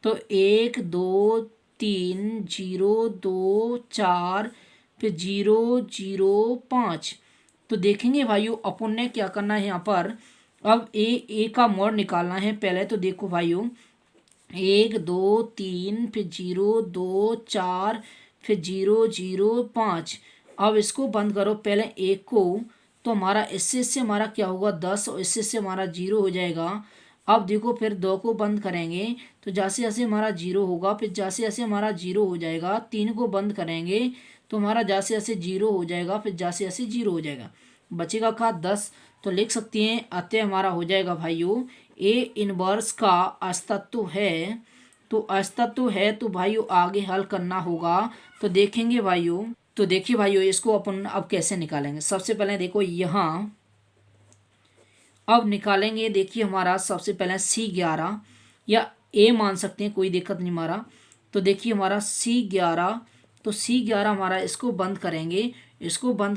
तो 1 2 3 0 2 4 फिर 0 0 5। तो देखेंगे भाइयों अपन ने क्या करना है यहाँ पर, अब ए का मोड निकालना है पहले। तो देखो भाइयों 1 2 3 फिर 0 2 4 फिर 0 0 5। अब इसको बंद करो पहले एक को, तो हमारा इससे हमारा क्या होगा 10 और इससे हमारा 0 हो जाएगा। अब देखो फिर 2 को बंद करेंगे तो जैसे जैसे हमारा 0 होगा, फिर जैसे जैसे हमारा 0 हो जाएगा। 3 को बंद करेंगे तो हमारा जैसे जैसे 0 हो जाएगा, फिर जैसे जैसे 0 हो जाएगा, बचेगा का 10। तो लिख सकते हैं अतः हमारा हो जाएगा भाइयों ए इनवर्स का अस्तित्व है। तो अस्तित्व है तो भाइयों आगे हल करना होगा। तो देखेंगे भाइयों, तो देखिए भाइयों इसको अपन अब कैसे निकालेंगे। सबसे पहले देखो यहाँ अब निकालेंगे। देखिए हमारा सबसे पहले C11 या ए मान सकते हैं, कोई दिक्कत नहीं हमारा। तो देखिए हमारा C11, तो C11 हमारा इसको बंद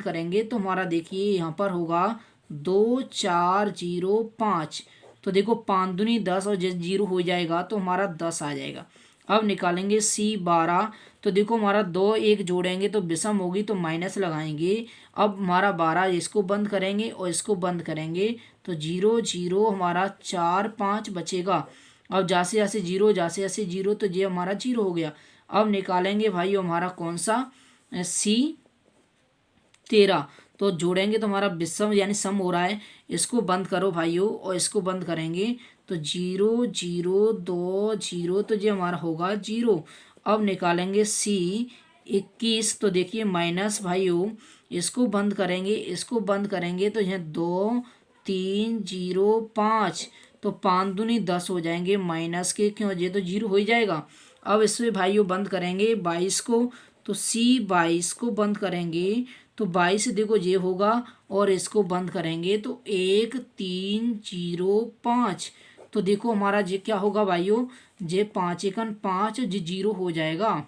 करेंगे तो हमारा देखिए यहाँ पर होगा 2 4 0 5। तो देखो 5 दूनी 10 और 0 हो जाएगा तो हमारा 10 आ जाएगा। अब निकालेंगे C12। तो देखो हमारा 2 1 जोड़ेंगे तो विषम होगी तो माइनस लगाएंगे। अब हमारा 12 इसको बंद करेंगे और इसको बंद करेंगे तो 0 0 हमारा 4 5 बचेगा। अब जैसे जैसे 0 जैसे जैसे 0 तो ये हमारा 0 हो गया। अब निकालेंगे भाई हमारा कौन सा C13। तो जोड़ेंगे तो हमारा विषम यानी सम हो रहा है। इसको बंद करो भाइयों और इसको बंद करेंगे तो 0 0 2 0 तो ये हमारा होगा 0। अब निकालेंगे C21। तो देखिए माइनस भाइयों इसको बंद करेंगे तो यह 2 3 0 5। तो 5 दूनी 10 हो जाएंगे माइनस के, क्यों ये तो 0 हो ही जाएगा। अब इसमें भाइयों बंद करेंगे 22 को, तो C22 को बंद करेंगे तो 22 देखो ये होगा और इसको बंद करेंगे तो 1 3 0 5। तो देखो हमारा ये क्या होगा भाइयों, ये 5 एकन 5 ये 0 हो जाएगा।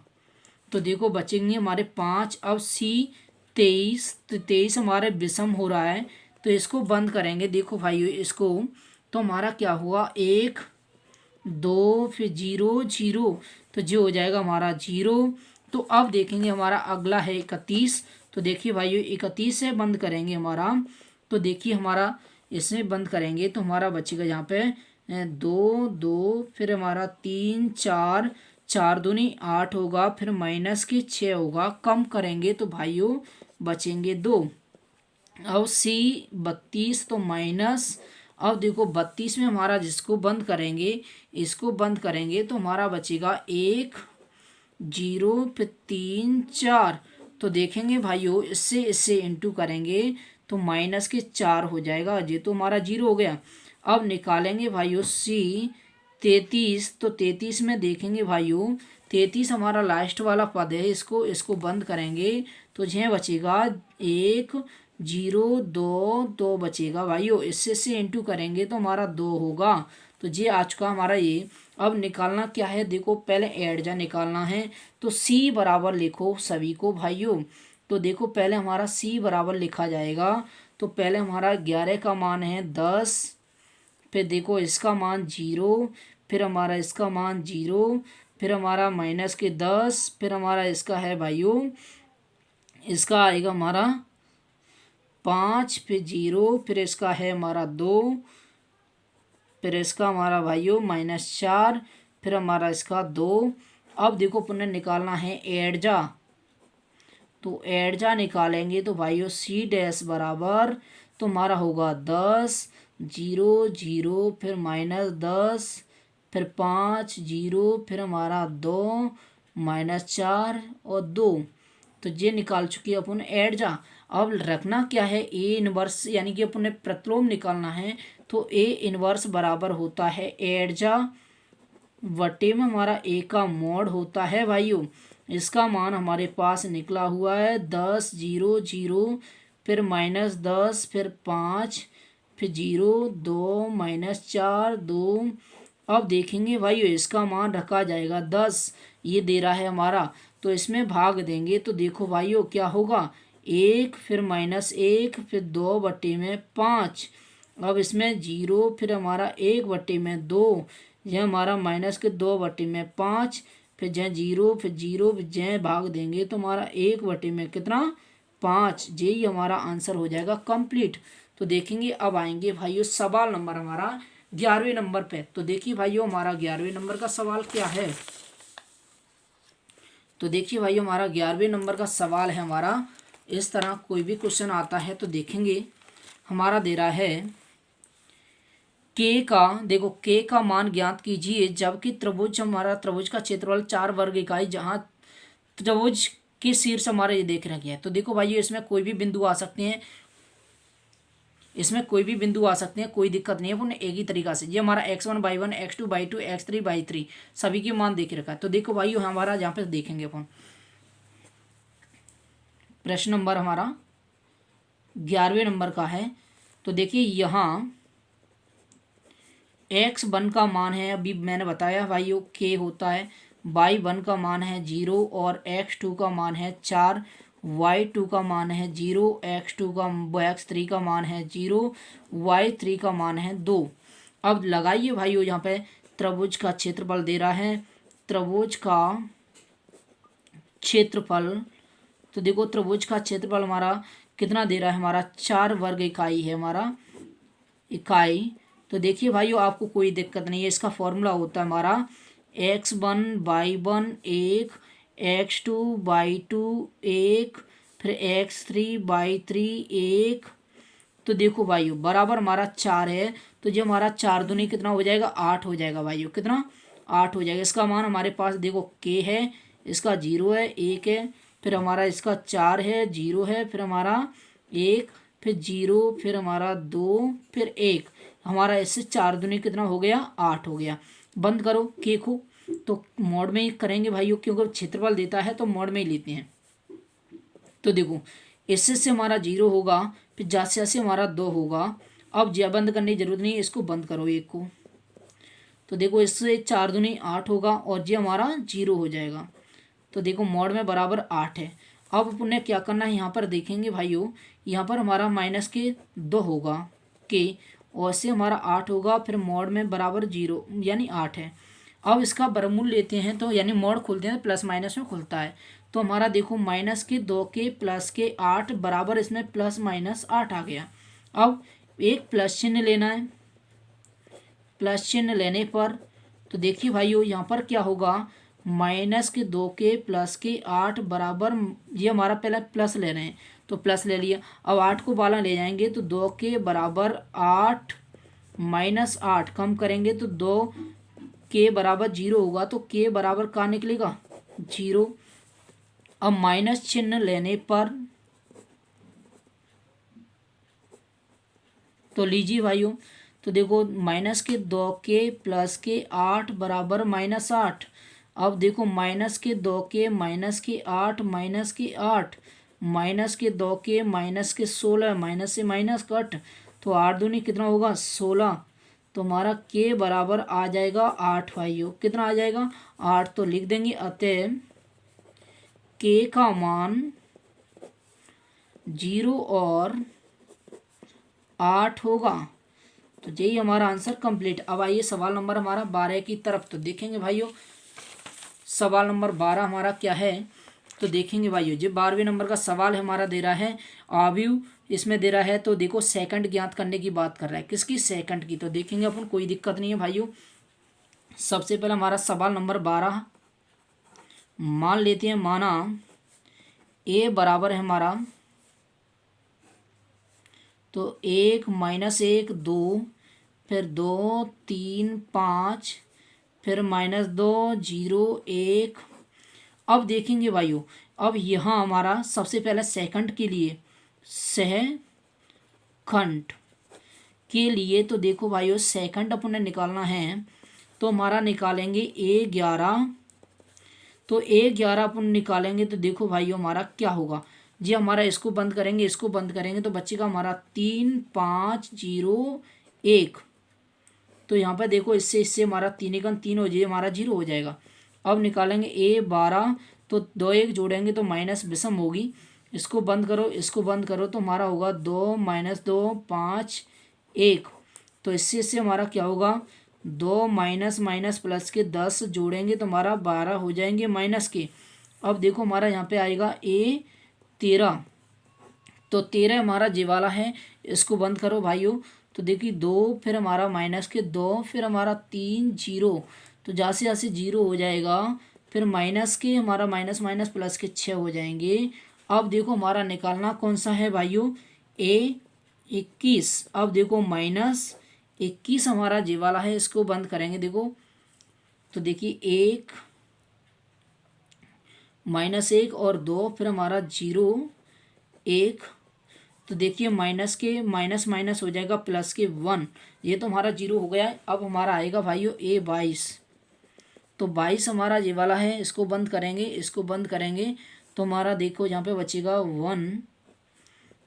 तो देखो बचेंगे हमारे 5। अब C23, तो 23 हमारे विषम हो रहा है तो इसको बंद करेंगे। देखो भाइयों इसको, तो हमारा क्या हुआ 1 2 फिर 0 0। तो जो हो जाएगा हमारा 0। तो अब देखेंगे हमारा अगला है 31। तो देखिए भाइयों 31 से बंद करेंगे हमारा, तो देखिए हमारा इसमें बंद करेंगे तो हमारा बचेगा यहाँ पे 2 2 फिर हमारा 3 4 4 दूनी 8 होगा, फिर माइनस के 6 होगा। कम करेंगे तो भाइयों बचेंगे 2। अब C32 तो माइनस। अब देखो 32 में हमारा जिसको बंद करेंगे इसको बंद करेंगे तो हमारा बचेगा 1 0 फिर 3 4। तो देखेंगे भाइयों इससे इंटू करेंगे तो माइनस के 4 हो जाएगा, ये तो हमारा 0 हो गया। अब निकालेंगे भाइयों C33। तो 33 में देखेंगे भाइयों 33 हमारा लास्ट वाला पद है, इसको बंद करेंगे तो यह बचेगा 1 0 2 2 बचेगा भाइयों। इससे इंटू करेंगे तो हमारा 2 होगा। तो ये आज का हमारा ये। अब निकालना क्या है, देखो पहले एड जा निकालना है तो C बराबर लिखो सभी को भाइयों। तो देखो पहले हमारा c बराबर लिखा जाएगा। तो पहले हमारा 11 का मान है 10, फिर देखो इसका मान 0, फिर हमारा इसका मान 0, फिर हमारा माइनस के 10, फिर हमारा इसका है भाइयों, इसका आएगा हमारा 5, फिर 0, फिर इसका है हमारा 2, फिर इसका हमारा भाइयों -4, फिर हमारा इसका 2। अब देखो पुनः निकालना है एडजा। तो एडजा निकालेंगे तो भाइयों सी डैश बराबर तो हमारा होगा 10, 0, 0, फिर -10, फिर 5, 0, फिर हमारा 2, -4 और 2। तो ये निकाल चुके अपन एडजा। अब रखना क्या है, ए इनवर्स, यानी कि अपन प्रतिलोम निकालना है। तो ए इनवर्स बराबर होता है एडजा वटे में हमारा ए का मॉड होता है भाइयों। इसका मान हमारे पास निकला हुआ है 10, 0, 0, फिर -10, फिर 5, फिर 0, 2, -4, 2। अब देखेंगे भाइयों इसका मान रखा जाएगा 10, ये दे रहा है हमारा, तो इसमें भाग देंगे तो देखो भाइयों क्या होगा, 1, फिर -1, फिर 2/5। अब इसमें 0, फिर हमारा 1/2, यह हमारा -2/5, फिर जय 0, फिर 0, फिर जय भाग देंगे तो हमारा 1/में कितना 5। यही हमारा आंसर हो जाएगा कंप्लीट। तो देखेंगे अब आएंगे भाइयों सवाल नंबर हमारा 11वें नंबर पे। तो देखिए भाइयों हमारा 11वें नंबर का सवाल क्या है। तो देखिए भाइयों हमारा 11वें नंबर का सवाल है हमारा इस तरह, कोई भी क्वेश्चन आता है तो देखेंगे हमारा दे रहा है के का, देखो के का मान ज्ञात कीजिए जबकि त्रिभुज, हमारा त्रिभुज का क्षेत्रफल 4 वर्ग इकाई, जहां त्रिभुज के शीर्ष हमारा ये देख रखे हैं। तो देखो भाई इसमें कोई भी बिंदु आ सकते हैं, इसमें कोई भी बिंदु आ सकते हैं, कोई दिक्कत नहीं है, पुनः एक ही तरीका से। ये हमारा x1/1, x2/2, x3/3 सभी के मान देख रखा है। तो देखो भाई हमारा यहाँ पे देखेंगे अपन प्रश्न नंबर हमारा 11वें नंबर का है। तो देखिए यहाँ x1 का मान है, अभी मैंने बताया भाइयों k होता है, y1 का मान है 0 और x2 का मान है 4, y2 का मान है 0, x3 का मान है 0, y3 का मान है 2। अब लगाइए भाइयों यहाँ पे त्रिभुज का क्षेत्रफल दे रहा है, त्रिभुज का क्षेत्रफल। तो देखो त्रिभुज का क्षेत्रफल हमारा कितना दे रहा है, हमारा 4 वर्ग इकाई है हमारा इकाई। तो देखिए भाइयों आपको कोई दिक्कत नहीं है, इसका फॉर्मूला होता है हमारा x1/1 1, x2/2 1, फिर x3/3 1। तो देखो भाइयों बराबर हमारा 4 है, तो जो हमारा 4 दूनी कितना हो जाएगा 8 हो जाएगा भाइयों, कितना 8 हो जाएगा। इसका मान हमारे पास देखो k है, इसका 0 है, 1 है, फिर हमारा इसका 4 है, 0 है, फिर हमारा 1, फिर 0, फिर हमारा 2, फिर 1। हमारा इससे 4 दूनी कितना हो गया 8 हो गया। बंद करो के को, तो मोड में ही करेंगे भाइयों, क्योंकि क्षेत्रफल देता है तो मोड में ही लेते हैं। तो देखो इससे से हमारा 0 होगा, फिर जासे से हमारा 2 होगा। अब जय बंद करने की जरूरत नहीं है, इसको बंद करो एक को। तो देखो इससे 4 दूनी 8 होगा और ये हमारा 0 हो जाएगा। तो देखो मोड में बराबर 8 है। अब अपने क्या करना है, यहाँ पर देखेंगे भाइयों, यहाँ पर हमारा -2 होगा के, और से हमारा 8 होगा, फिर मोड में बराबर 0 यानी 8 है। अब इसका वर्गमूल लेते हैं तो यानी मोड खोलते हैं तो प्लस माइनस में खुलता है। तो हमारा देखो -2 के प्लस के 8 बराबर इसमें +-8 आ गया। अब एक प्लस चिन्ह लेना है, प्लस चिन्ह लेने पर तो देखिए भाइयों यहाँ पर क्या होगा, -2 के प्लस के 8 बराबर, ये हमारा पहले प्लस ले रहे हैं तो प्लस ले लिया। अब 8 को बाला ले जाएंगे तो 2 के बराबर 8 -8 कम करेंगे तो 2 के बराबर 0 होगा, तो के बराबर का निकलेगा 0। अब माइनस चिन्ह लेने पर तो लीजिए भाइयों, तो देखो -2 के प्लस के 8 बराबर -8। अब देखो -2 के -8 -8 -2 के -16 माइनस से माइनस कट, तो 8 दूनी कितना होगा 16। तो हमारा के बराबर आ जाएगा 8 भाइयों, कितना आ जाएगा 8। तो लिख देंगे अतः के का मान 0 और 8 होगा। तो यही हमारा आंसर कंप्लीट। अब आइए सवाल नंबर हमारा 12 की तरफ। तो देखेंगे भाइयों सवाल नंबर 12 हमारा क्या है। तो देखेंगे भाइयों जो 12वें नंबर का सवाल है हमारा दे रहा है आव्यूह, इसमें दे रहा है तो देखो सेकंड ज्ञात करने की बात कर रहा है। किसकी? सेकंड की। तो देखेंगे अपन, कोई दिक्कत नहीं है भाइयों। सबसे पहले हमारा सवाल नंबर 12 मान लेते हैं, माना ए बराबर है हमारा तो 1 -1 2, फिर 2 3 5, फिर -2 0 1। अब देखेंगे भाइयों, अब यहाँ हमारा सबसे पहले सेकंड के लिए सहखंड के लिए तो देखो भाइयों सेकंड अपन ने निकालना है तो हमारा निकालेंगे A11। तो A11 अपन निकालेंगे तो देखो भाइयों हमारा क्या होगा जी। हमारा इसको बंद करेंगे, इसको बंद करेंगे तो बचेगा हमारा 3 5 0 1। तो यहाँ पर देखो इससे इससे हमारा 3 एकम 3 हो जाए, हमारा 0 हो जाएगा। अब निकालेंगे A12 तो 2 1 जोड़ेंगे तो माइनस विषम होगी। इसको बंद करो, इसको बंद करो तो हमारा होगा 2 -2 5 1। तो इससे हमारा क्या होगा 2 माइनस माइनस प्लस के 10 जोड़ेंगे तो हमारा 12 हो जाएंगे माइनस के। अब देखो हमारा यहाँ पे आएगा A13। तो 13 हमारा जे वाला है, इसको बंद करो भाइयों। तो देखिए 2 फिर हमारा माइनस के 2 फिर हमारा 3 0। तो जैसे जैसे 0 हो जाएगा फिर माइनस के हमारा माइनस माइनस प्लस के 6 हो जाएंगे। अब देखो हमारा निकालना कौन सा है भाइयों A21। अब देखो -21 हमारा जे वाला है, इसको बंद करेंगे देखो। तो देखिए 1 -1 और 2 फिर हमारा 0 1। तो देखिए माइनस के माइनस माइनस हो जाएगा प्लस के 1। ये तो हमारा 0 हो गया है। अब हमारा आएगा भाइयों A22। तो 22 हमारा ये वाला है, इसको बंद करेंगे, इसको बंद करेंगे तो हमारा देखो यहाँ पे बचेगा 1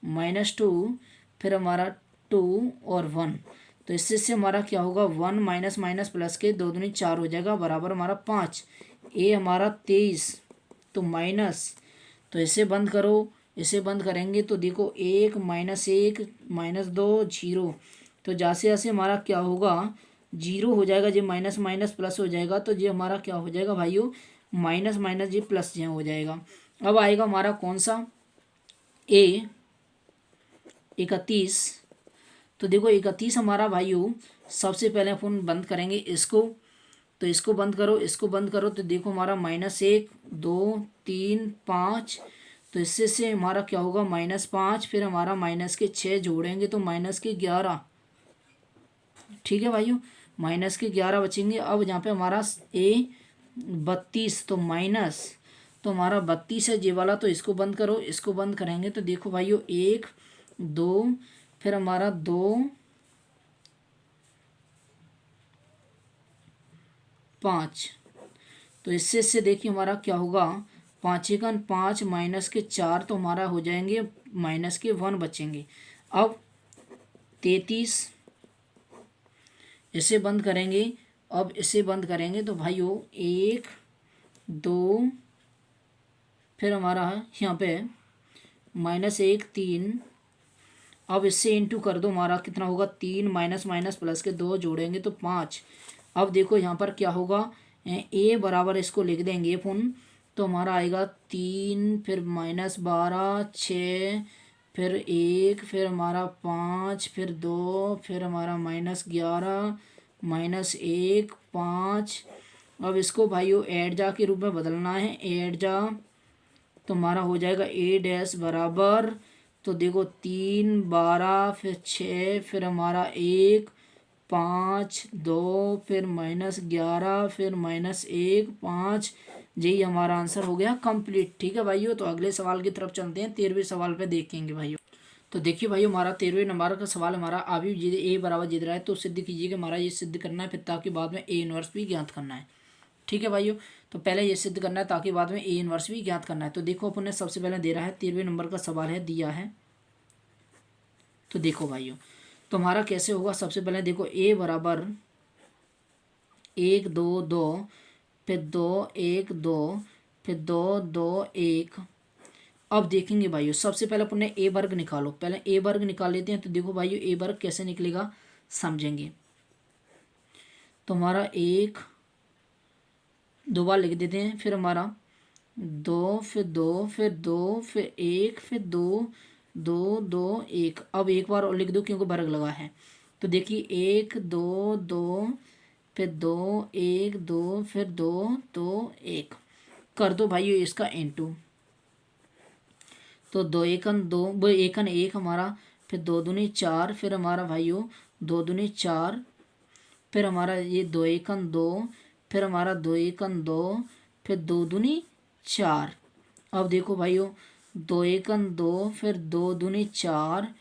-2 फिर हमारा 2 और 1। तो इससे हमारा क्या होगा 1 माइनस माइनस प्लस के 2 दूनी 4 हो जाएगा बराबर हमारा 5। ए हमारा 23 तो माइनस, तो इसे बंद करो, इसे बंद करेंगे तो देखो 1 -1 -2 0। तो जैसे जैसे हमारा क्या होगा 0 हो जाएगा, जो माइनस माइनस प्लस हो जाएगा तो ये हमारा क्या हो जाएगा भाइयों माइनस माइनस ये प्लस जो हो जाएगा। अब आएगा हमारा कौन सा A31। तो देखो 31 हमारा भाइयों सबसे पहले अपन बंद करेंगे इसको। तो इसको बंद करो, इसको बंद करो तो देखो हमारा -1 2 3 5। तो इससे से हमारा क्या होगा -5 फिर हमारा माइनस के 6 जोड़ेंगे तो माइनस के 11। ठीक है भाइयों माइनस के 11 बचेंगे। अब यहाँ पे हमारा A32 तो माइनस, तो हमारा 32 है ये वाला। तो इसको बंद करो, इसको बंद करेंगे तो देखो भाइयों 1 2 फिर हमारा 2 5। तो इससे देखिए हमारा क्या होगा 5 एकन 5 माइनस के 4 तो हमारा हो जाएंगे माइनस के 1 बचेंगे। अब 33 इसे बंद करेंगे। अब इसे बंद करेंगे तो भाइयों 1 2 फिर हमारा यहाँ पे -1 3। अब इससे इंटू कर दो, हमारा कितना होगा 3 माइनस माइनस प्लस के 2 जोड़ेंगे तो 5। अब देखो यहाँ पर क्या होगा ए बराबर इसको लिख देंगे अपन। तो हमारा आएगा 3 फिर -12 6 फिर 1 फिर हमारा 5 फिर 2 फिर हमारा -11 -1 5। अब इसको भाइयों ऐड जा के रूप में बदलना है, ऐड जा तो हमारा हो जाएगा A डैश बराबर। तो देखो 3 12 फिर 6 फिर हमारा 1 5 2 फिर -11 फिर -1 5। यही हमारा आंसर हो गया कंप्लीट। ठीक है भाइयों तो अगले सवाल की तरफ चलते हैं, 13वें सवाल पे देखेंगे भाइयों। तो देखिए भाइयों हमारा 13वें नंबर का सवाल हमारा अभी A बराबर जिद रहा है तो सिद्ध कीजिए कि हमारा ये सिद्ध करना है फिर ताकि बाद में A इनवर्स भी ज्ञात करना है। ठीक है भाइयों तो पहले ये सिद्ध करना है ताकि बाद में A इनवर्स भी ज्ञात करना है। तो देखो अपन ने सबसे पहले दे रहा है 13वें नंबर का सवाल है दिया है। तो देखो भाइयों तो हमारा कैसे होगा, सबसे पहले देखो A बराबर 1 2 2 फिर 2 1 2 फिर 2 2 1 अब देखेंगे भाइयों, सबसे पहले अपन ने ए वर्ग निकालो, पहले ए वर्ग निकाल लेते हैं। तो देखो भाइयों ए वर्ग कैसे निकलेगा समझेंगे। तो हमारा एक, दो बार लिख देते हैं, फिर हमारा दो, फिर दो, फिर दो, फिर एक, फिर दो, दो दो एक। अब एक बार और लिख दो क्योंकि वर्ग लगा है। तो देखिए एक, दो, दो, फिर दो, एक, दो, फिर दो, दो, एक। कर दो भाइयों इसका इनटू। तो दो एकन दो, वो एकन एक हमारा, फिर दो दूनी चार, फिर हमारा भाइयों दो दूनी चार, फिर हमारा ये दो एकन दो, फिर हमारा दो एकन दो, फिर दो दूनी चार। अब देखो भाइयों दो एकन दो, फिर दो दूनी चार,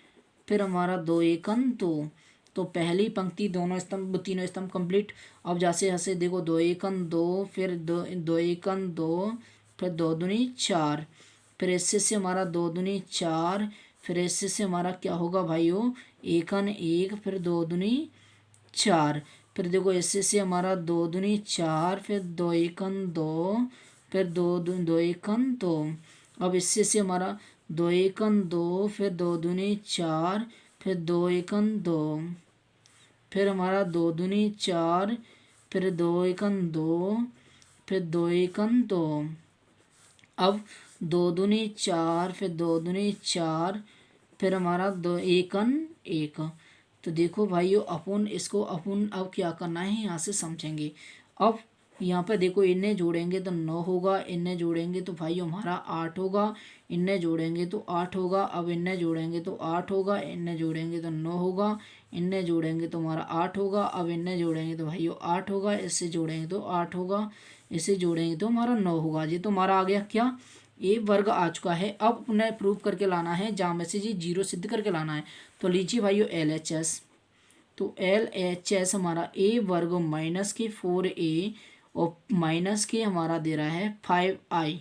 फिर हमारा दो एकन दो। तो पहली पंक्ति दोनों स्तंभ तीनों स्तंभ कंप्लीट। अब जैसे हंसे देखो दो एकन दो, फिर दो एकन दो, फिर दो दूनी चार, फिर इससे से हमारा दो दूनी चार, फिर इससे से हमारा क्या होगा भाइयों एकन एक, फिर दो दूनी चार, फिर देखो इससे से हमारा दो दूनी चार, फिर दो एकन दो, फिर दो एकन दो। अब इससे से हमारा दो एकन दो, फिर दो दूनी चार, फिर दो एकन दो, फिर हमारा दो दूनी चार, फिर दो एकन दो, फिर दो एकन दो। अब दो दूनी चार, फिर दो दूनी चार, फिर हमारा दो एकन एक। तो देखो भाइयों अपन इसको अपन अब क्या करना है यहाँ से समझेंगे। अब यहाँ पे देखो इन्हें जोड़ेंगे तो 9 होगा, इन्हें जोड़ेंगे तो भाइयों हमारा 8 होगा, इन्हें जोड़ेंगे तो 8 होगा। अब इन्हें जोड़ेंगे तो 8 होगा, इन्हें जोड़ेंगे तो 9 होगा, इन्हें जोड़ेंगे तो हमारा 8 होगा। अब इन्हें जोड़ेंगे तो भाइयों 8 होगा, इससे जोड़ेंगे तो 8 होगा, इसे जोड़ेंगे तो हमारा 9 होगा। ये तो हमारा आ गया क्या ए वर्ग आ चुका है। अब उन्हें प्रूव करके लाना है जहाँ में से जी जीरो सिद्ध करके लाना है। तो लीजिए भाइयों LHS। तो LHS हमारा ए वर्ग माइनस के 4a और माइनस के हमारा दे रहा है 5i।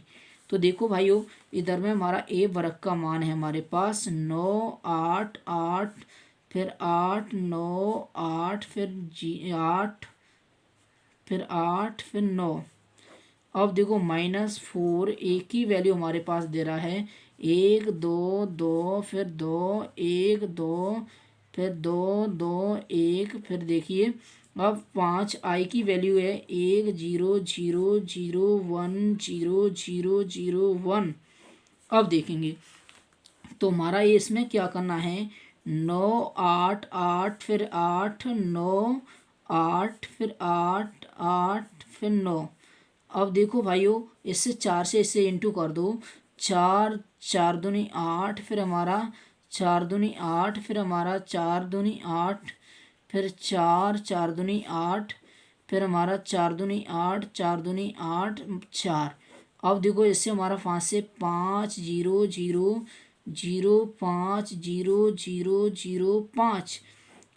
तो देखो भाइयों इधर में हमारा ए वर्ग का मान है हमारे पास 9, 8, 8, फिर 8, 9, 8, फिर 8, फिर 8, फिर 9। अब देखो -4 एक की वैल्यू हमारे पास दे रहा है 1, 2, 2, फिर 2, 1, 2, फिर 2, 2, 1, फिर देखिए अब 5i की वैल्यू है 1, 0, 0, 0, 1, 0, 0, 0, 1। अब देखेंगे तो हमारा ये इसमें क्या करना है 9, 8, 8, फिर 8, 9, 8, फिर 8, 8, फिर 9। अब देखो भाइयों इससे 4 से इससे इंटू कर दो, 4, 4 दूनी 8, फिर हमारा 4 दूनी 8, फिर हमारा 4 दूनी 8, फिर 4, 4 दूनी 8, फिर हमारा 4 दूनी 8, 4 दूनी 8, 4। अब देखो इससे हमारा 5 से 5, 0, 0, 0, 5, 0, 0, 0, 5।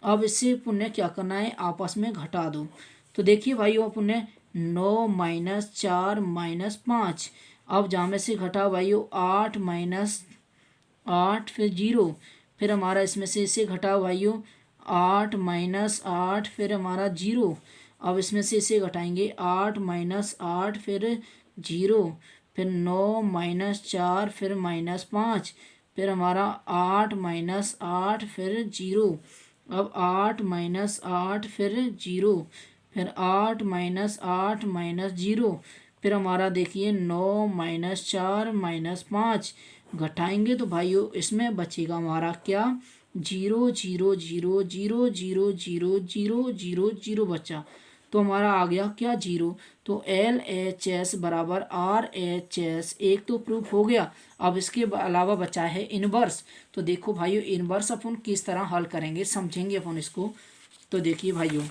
अब इससे पुण्य क्या करना है आपस में घटा दो। तो देखिए भाइयों पुण्य 9 - 4 - 5। अब जहाँ में से घटा भाइयों 8 - 8, फिर 0, फिर हमारा इसमें से इसे घटा भाइयों 8 - 8, फिर हमारा 0। अब इसमें से इसे घटाएंगे 8 - 8, फिर 0, फिर 9 - 4, फिर -5, फिर हमारा 8 - 8, फिर 0। अब 8 - 8, फिर 0, फिर 8 - 8 - 0, फिर हमारा देखिए 9 - 4 - 5। घटाएंगे तो भाइयों इसमें बचेगा हमारा क्या 0, 0, 0, 0, 0, 0, 0, 0, 0 बचा। तो हमारा आ गया क्या 0। तो LHS बराबर RHS एक तो प्रूफ हो गया। अब इसके अलावा बचा है इनवर्स। तो देखो भाइयों इनवर्स अपन किस तरह हल करेंगे समझेंगे अपन इसको। तो देखिए भाइयों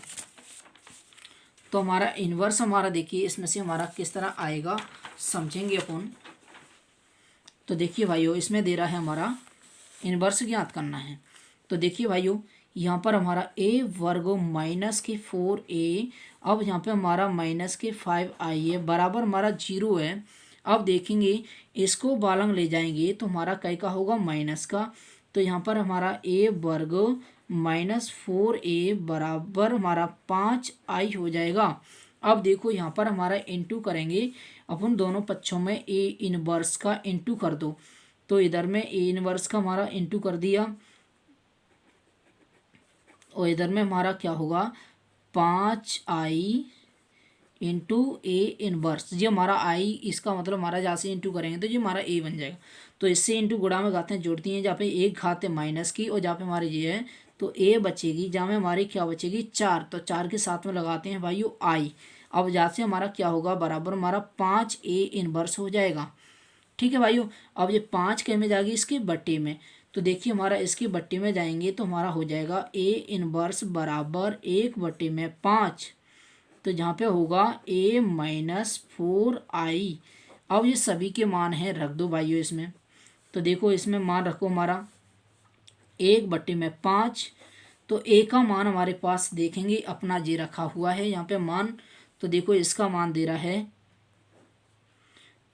तो हमारा इनवर्स हमारा देखिए इसमें से हमारा किस तरह आएगा समझेंगे अपन। तो देखिए भाइयों इसमें दे रहा है हमारा इनवर्स ज्ञात करना है। तो देखिए भाइयों यहाँ पर हमारा ए वर्ग माइनस के 4a, अब यहाँ पे हमारा माइनस के 5i है बराबर हमारा 0 है। अब देखेंगे इसको बालंग ले जाएंगे तो हमारा कै का होगा माइनस का। तो यहाँ पर हमारा ए वर्ग -4a बराबर हमारा 5i हो जाएगा। अब देखो यहाँ पर हमारा इंटू करेंगे अपन दोनों पक्षों में ए इनवर्स का इंटू कर दो। तो इधर में ए इनवर्स का हमारा इंटू कर दिया और इधर में हमारा क्या होगा 5i इंटू ए इनवर्स। जी हमारा आई इसका मतलब हमारा जहाँ से इंटू करेंगे तो जी हमारा ए बन जाएगा। तो इससे इंटू गुणा में घातें जोड़ती हैं, जहाँ पे एक घात है माइनस की और जहाँ पे हमारे ये है तो ए बचेगी, जहाँ में हमारी क्या बचेगी 4। तो 4 के साथ में लगाते हैं भाई आई। अब जहाँ से हमारा क्या होगा बराबर हमारा 5a इनवर्स हो जाएगा। ठीक है भाइयों। अब ये 5 के में जाएगी इसके बट्टे में, तो देखिए हमारा इसके बट्टे में जाएंगे तो हमारा हो जाएगा ए इनवर्स बराबर 1/5। तो जहाँ पे होगा a माइनस 4i। अब ये सभी के मान हैं, रख दो भाइयों इसमें। तो देखो इसमें मान रखो हमारा 1/5। तो a का मान हमारे पास देखेंगे अपना जे रखा हुआ है यहाँ पे मान। तो देखो इसका मान दे रहा है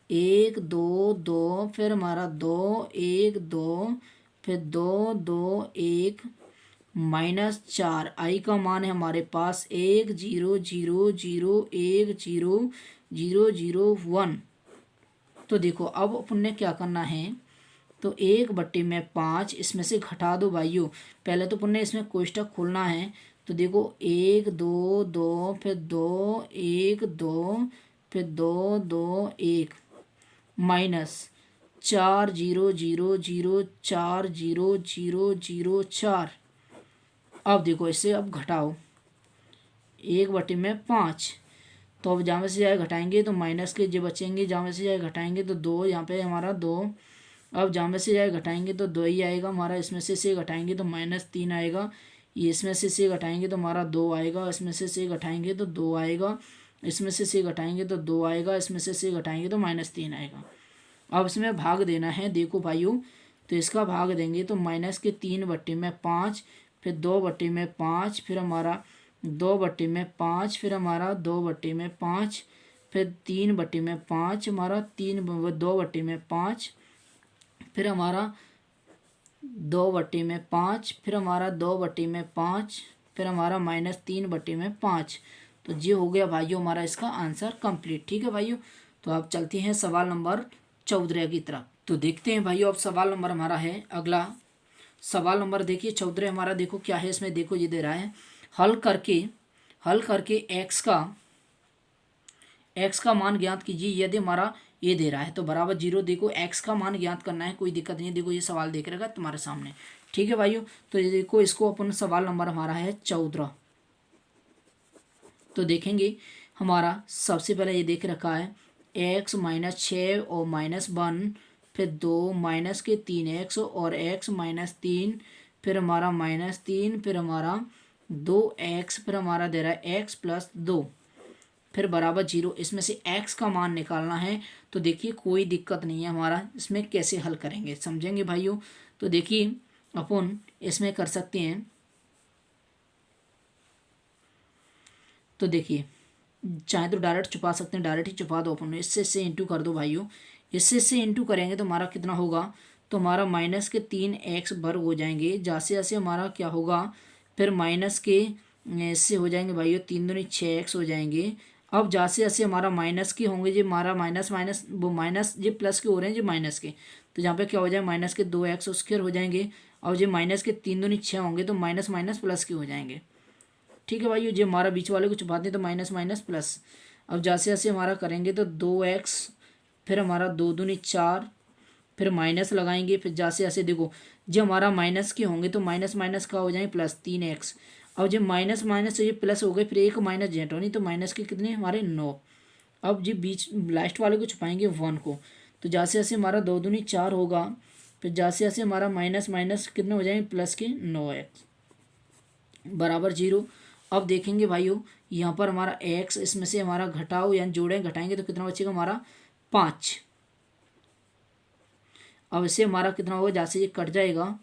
1 2 2, फिर हमारा 2 1 2, फिर 2 2 1 -4। आई का मान है हमारे पास 1 0 0 0 1 0 0 0 1। तो देखो अब अपन ने क्या करना है, तो 1/5 इसमें से घटा दो भाइयों। पहले तो अपन ने इसमें कोष्टक खोलना है। तो देखो 1 2 2, फिर 2 1 2, फिर 2 2 1 -4 0 0 0 4 0 0 0 4। अब देखो इससे अब घटाओ 1/5। तो अब जहाँ में से जाए घटाएंगे तो माइनस के जो बचेंगे, जहाँ में से जाए घटाएंगे तो 2, यहाँ पे हमारा 2। अब जहाँ में से जाए घटाएंगे तो 2 ही आएगा हमारा, इसमें से घटाएंगे तो -3 आएगा। ये इसमें से घटाएंगे तो हमारा 2 आएगा, इसमें से घटाएंगे तो 2 आएगा, इसमें से घटाएंगे तो 2 आएगा, इसमें से घटाएंगे तो -3 आएगा। अब इसमें भाग देना है देखो भाइयों। तो इसका भाग देंगे तो -3/5, फिर 2/5, फिर हमारा 2/5, फिर हमारा 2/5, फिर 3/5, हमारा 2/5, फिर हमारा 2/5, फिर हमारा 2/5, फिर हमारा -3/5। तो ये हो गया भाइयों हमारा इसका आंसर कंप्लीट। ठीक है भाइयों। तो अब चलते हैं सवाल नंबर 14 की तरफ। तो देखते हैं भाइयों अब सवाल नंबर हमारा है अगला सवाल नंबर देखिए 14 हमारा। देखो क्या है इसमें, देखो ये दे रहा है हल करके x का मान ज्ञात कीजिए यदि हमारा ये दे रहा है तो बराबर 0। देखो x का मान ज्ञात करना है, कोई दिक्कत नहीं है। देखो ये सवाल देख रहेगा तुम्हारे सामने। ठीक है भाइयों। तो ये देखो इसको अपन सवाल नंबर हमारा है 14। तो देखेंगे हमारा सबसे पहले ये देख रखा है x -6 और -1, फिर 2 -3x और x -3, फिर हमारा -3, फिर हमारा 2x, फिर हमारा दे रहा है x + 2, फिर बराबर 0। इसमें से x का मान निकालना है। तो देखिए कोई दिक्कत नहीं है हमारा, इसमें कैसे हल करेंगे समझेंगे भाइयों। तो देखिए अपन इसमें कर सकते हैं। तो देखिए चाहे तो डायरेक्ट छुपा सकते हैं, डायरेक्ट ही छुपा दो अपन। इससे इंटू कर दो भाइयों। इससे इंटू करेंगे तो हमारा कितना होगा, तो हमारा -3x वर्ग हो जाएंगे। जैसे जैसे हमारा क्या होगा फिर माइनस के इससे हो जाएंगे भाइयों 3 दूनी 6x हो जाएंगे। अब जैसे जैसे हमारा माइनस के होंगे जी हमारा माइनस वो माइनस ये प्लस के हो रहे हैं जी माइनस के, तो जहाँ पे क्या हो जाए माइनस के 2x² हो जाएंगे। और ये माइनस के 3 दूनी 6 होंगे तो माइनस माइनस प्लस के हो जाएंगे। ठीक है भाई, जो हमारा बीच वाले को छुपाते हैं तो माइनस माइनस प्लस। अब जैसे जैसे हमारा करेंगे तो 2x, फिर हमारा 2 दूनी 4, फिर माइनस लगाएंगे। फिर जैसे जैसे देखो जो हमारा माइनस के होंगे तो माइनस माइनस का हो जाएंगे प्लस 3x। अब जब माइनस माइनस से ये प्लस हो गए फिर एक माइनस जेट होनी, तो माइनस के कितने हमारे 9। अब जो बीच लास्ट वाले को छुपाएंगे 1 को, तो जैसे जैसे हमारा 2 दूनी 4 होगा, फिर जैसे जैसे हमारा माइनस माइनस कितने हो जाएंगे प्लस के 9x बराबर 0। अब देखेंगे भाइयों यहाँ पर हमारा x, इसमें से हमारा घटाओ यानी जोड़ें घटाएंगे तो कितना बचेगा हमारा 5। अब इससे हमारा कितना होगा, जैसे ये कट जाएगा।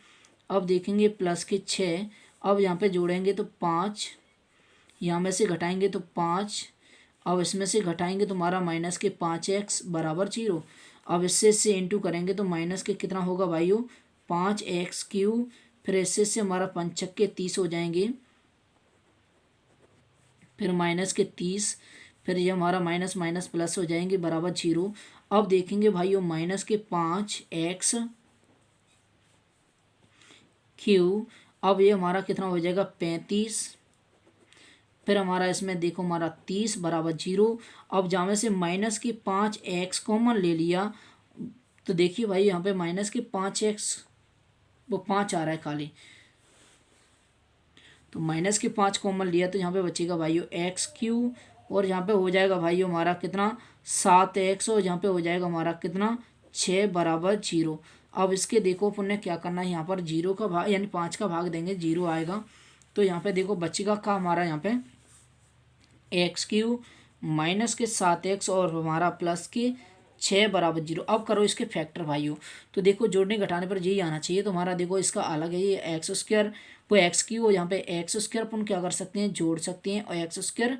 अब देखेंगे प्लस के 6, अब यहाँ पे जोड़ेंगे तो 5, यहाँ में से घटाएंगे तो 5, अब इसमें से घटाएंगे तो हमारा माइनस के 5x बराबर 0। अब इससे इंटू करेंगे तो माइनस के कितना होगा भाइयों 5x³, फिर इससे हमारा 5 के 30 हो जाएंगे, फिर माइनस के 30, फिर ये हमारा माइनस माइनस प्लस हो जाएंगे बराबर 0। अब देखेंगे भाइयों माइनस के 5x क्यू। अब ये हमारा कितना हो जाएगा 35, फिर हमारा इसमें देखो हमारा 30 बराबर 0। अब जहाँ से माइनस की 5x कॉमन ले लिया तो देखिए भाई यहाँ पे माइनस की 5x वो 5 आ रहा है खाली, तो माइनस के 5 कॉमन लिया तो यहाँ पे बचेगा भाइयों एक्स क्यू, और यहाँ पे हो जाएगा भाइयों हमारा कितना 7x, और यहाँ पे हो जाएगा हमारा कितना 6 बराबर 0। अब इसके देखो अपन ने क्या करना है, यहाँ पर 0 का भाग यानी 5 का भाग देंगे 0 आएगा, तो यहाँ पे देखो बचेगा का हमारा यहाँ पे एक्स क्यू माइनस के 7x और हमारा प्लस के 6 बराबर 0। अब करो इसके फैक्टर भाइयों, तो देखो जोड़ने घटाने पर यही आना चाहिए, तो हमारा देखो इसका अलग है ये एक्स स्क्वायर, वो एक्स क्यू, यहाँ पे एक्स स्क्वायर अपन क्या कर सकते हैं जोड़ सकते हैं, और एक्स स्क्वायर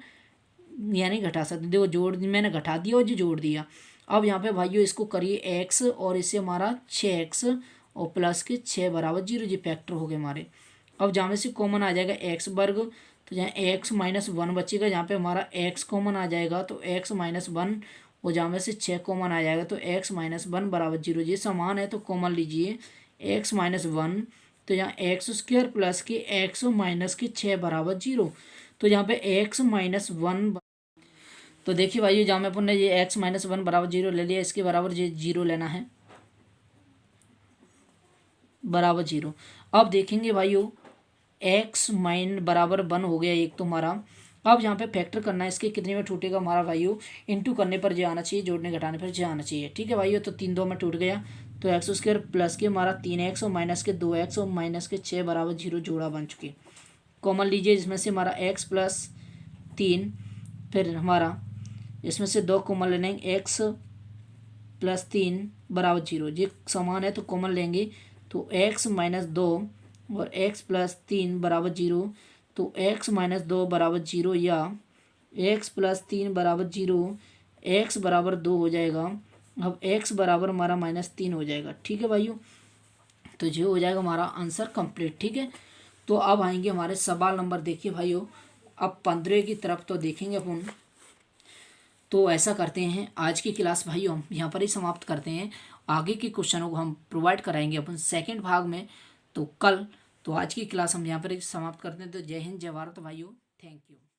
यानी घटा सकते हैं। देखो जोड़ मैंने घटा दिया और जो जोड़ दिया। अब यहाँ पे भाइयों इसको करिए एक्स और इससे हमारा 6x और प्लस के 6 बराबर 0, ये फैक्टर हो गए हमारे। अब जहाँ में से कॉमन आ जाएगा एक्स वर्ग, तो जहाँ x माइनस 1 बचेगा, जहाँ पे हमारा x कॉमन आ जाएगा तो x माइनस 1, और जहाँ में से 6 कॉमन आ जाएगा तो x माइनस 1 बराबर 0। ये समान है तो कॉमन लीजिए x माइनस 1, तो यहाँ एक्स स्क्वायर प्लस के x माइनस के 6 बराबर 0, तो यहाँ पे x माइनस 1, तो देखिए भाई जहाँ में अपन ने ये x माइनस 1 बराबर 0 ले लिया, इसके बराबर ये 0 लेना है बराबर 0। अब देखेंगे भाइयों x माइन बराबर 1 हो गया एक तो हमारा। अब यहाँ पे फैक्टर करना है, इसके कितने में टूटेगा हमारा भाइयों, इंटू करने पर जो आना चाहिए, जोड़ने घटाने पर जो आना चाहिए, ठीक है भाइयों। तो 3 2 में टूट गया, तो एक्स स्क्वायर प्लस के हमारा 3x और माइनस के 2x और माइनस के 6 बराबर 0 जोड़ा बन चुके। कॉमन लीजिए, इसमें से हमारा x प्लस 3, फिर हमारा इसमें से 2 कॉमन ले लेंगे, x प्लस 3 बराबर 0, ये समान है तो कॉमन लेंगे, तो x माइनस 2 और x प्लस 3 बराबर 0, तो x माइनस 2 बराबर 0 या x प्लस 3 बराबर 0, x बराबर 2 हो जाएगा। अब x बराबर हमारा माइनस 3 हो जाएगा, ठीक है भाइयों। तो ये हो जाएगा हमारा आंसर कंप्लीट, ठीक है। तो अब आएंगे हमारे सवाल नंबर, देखिए भाइयों अब 15 की तरफ तो देखेंगे अपन। तो ऐसा करते हैं आज की क्लास भाइयों हम यहाँ पर ही समाप्त करते हैं, आगे के क्वेश्चनों को हम प्रोवाइड कराएंगे अपन सेकंड भाग में, तो कल। तो आज की क्लास हम यहाँ पर ही समाप्त करते हैं। तो जय हिंद जय भारत भाइयों, थैंक यू।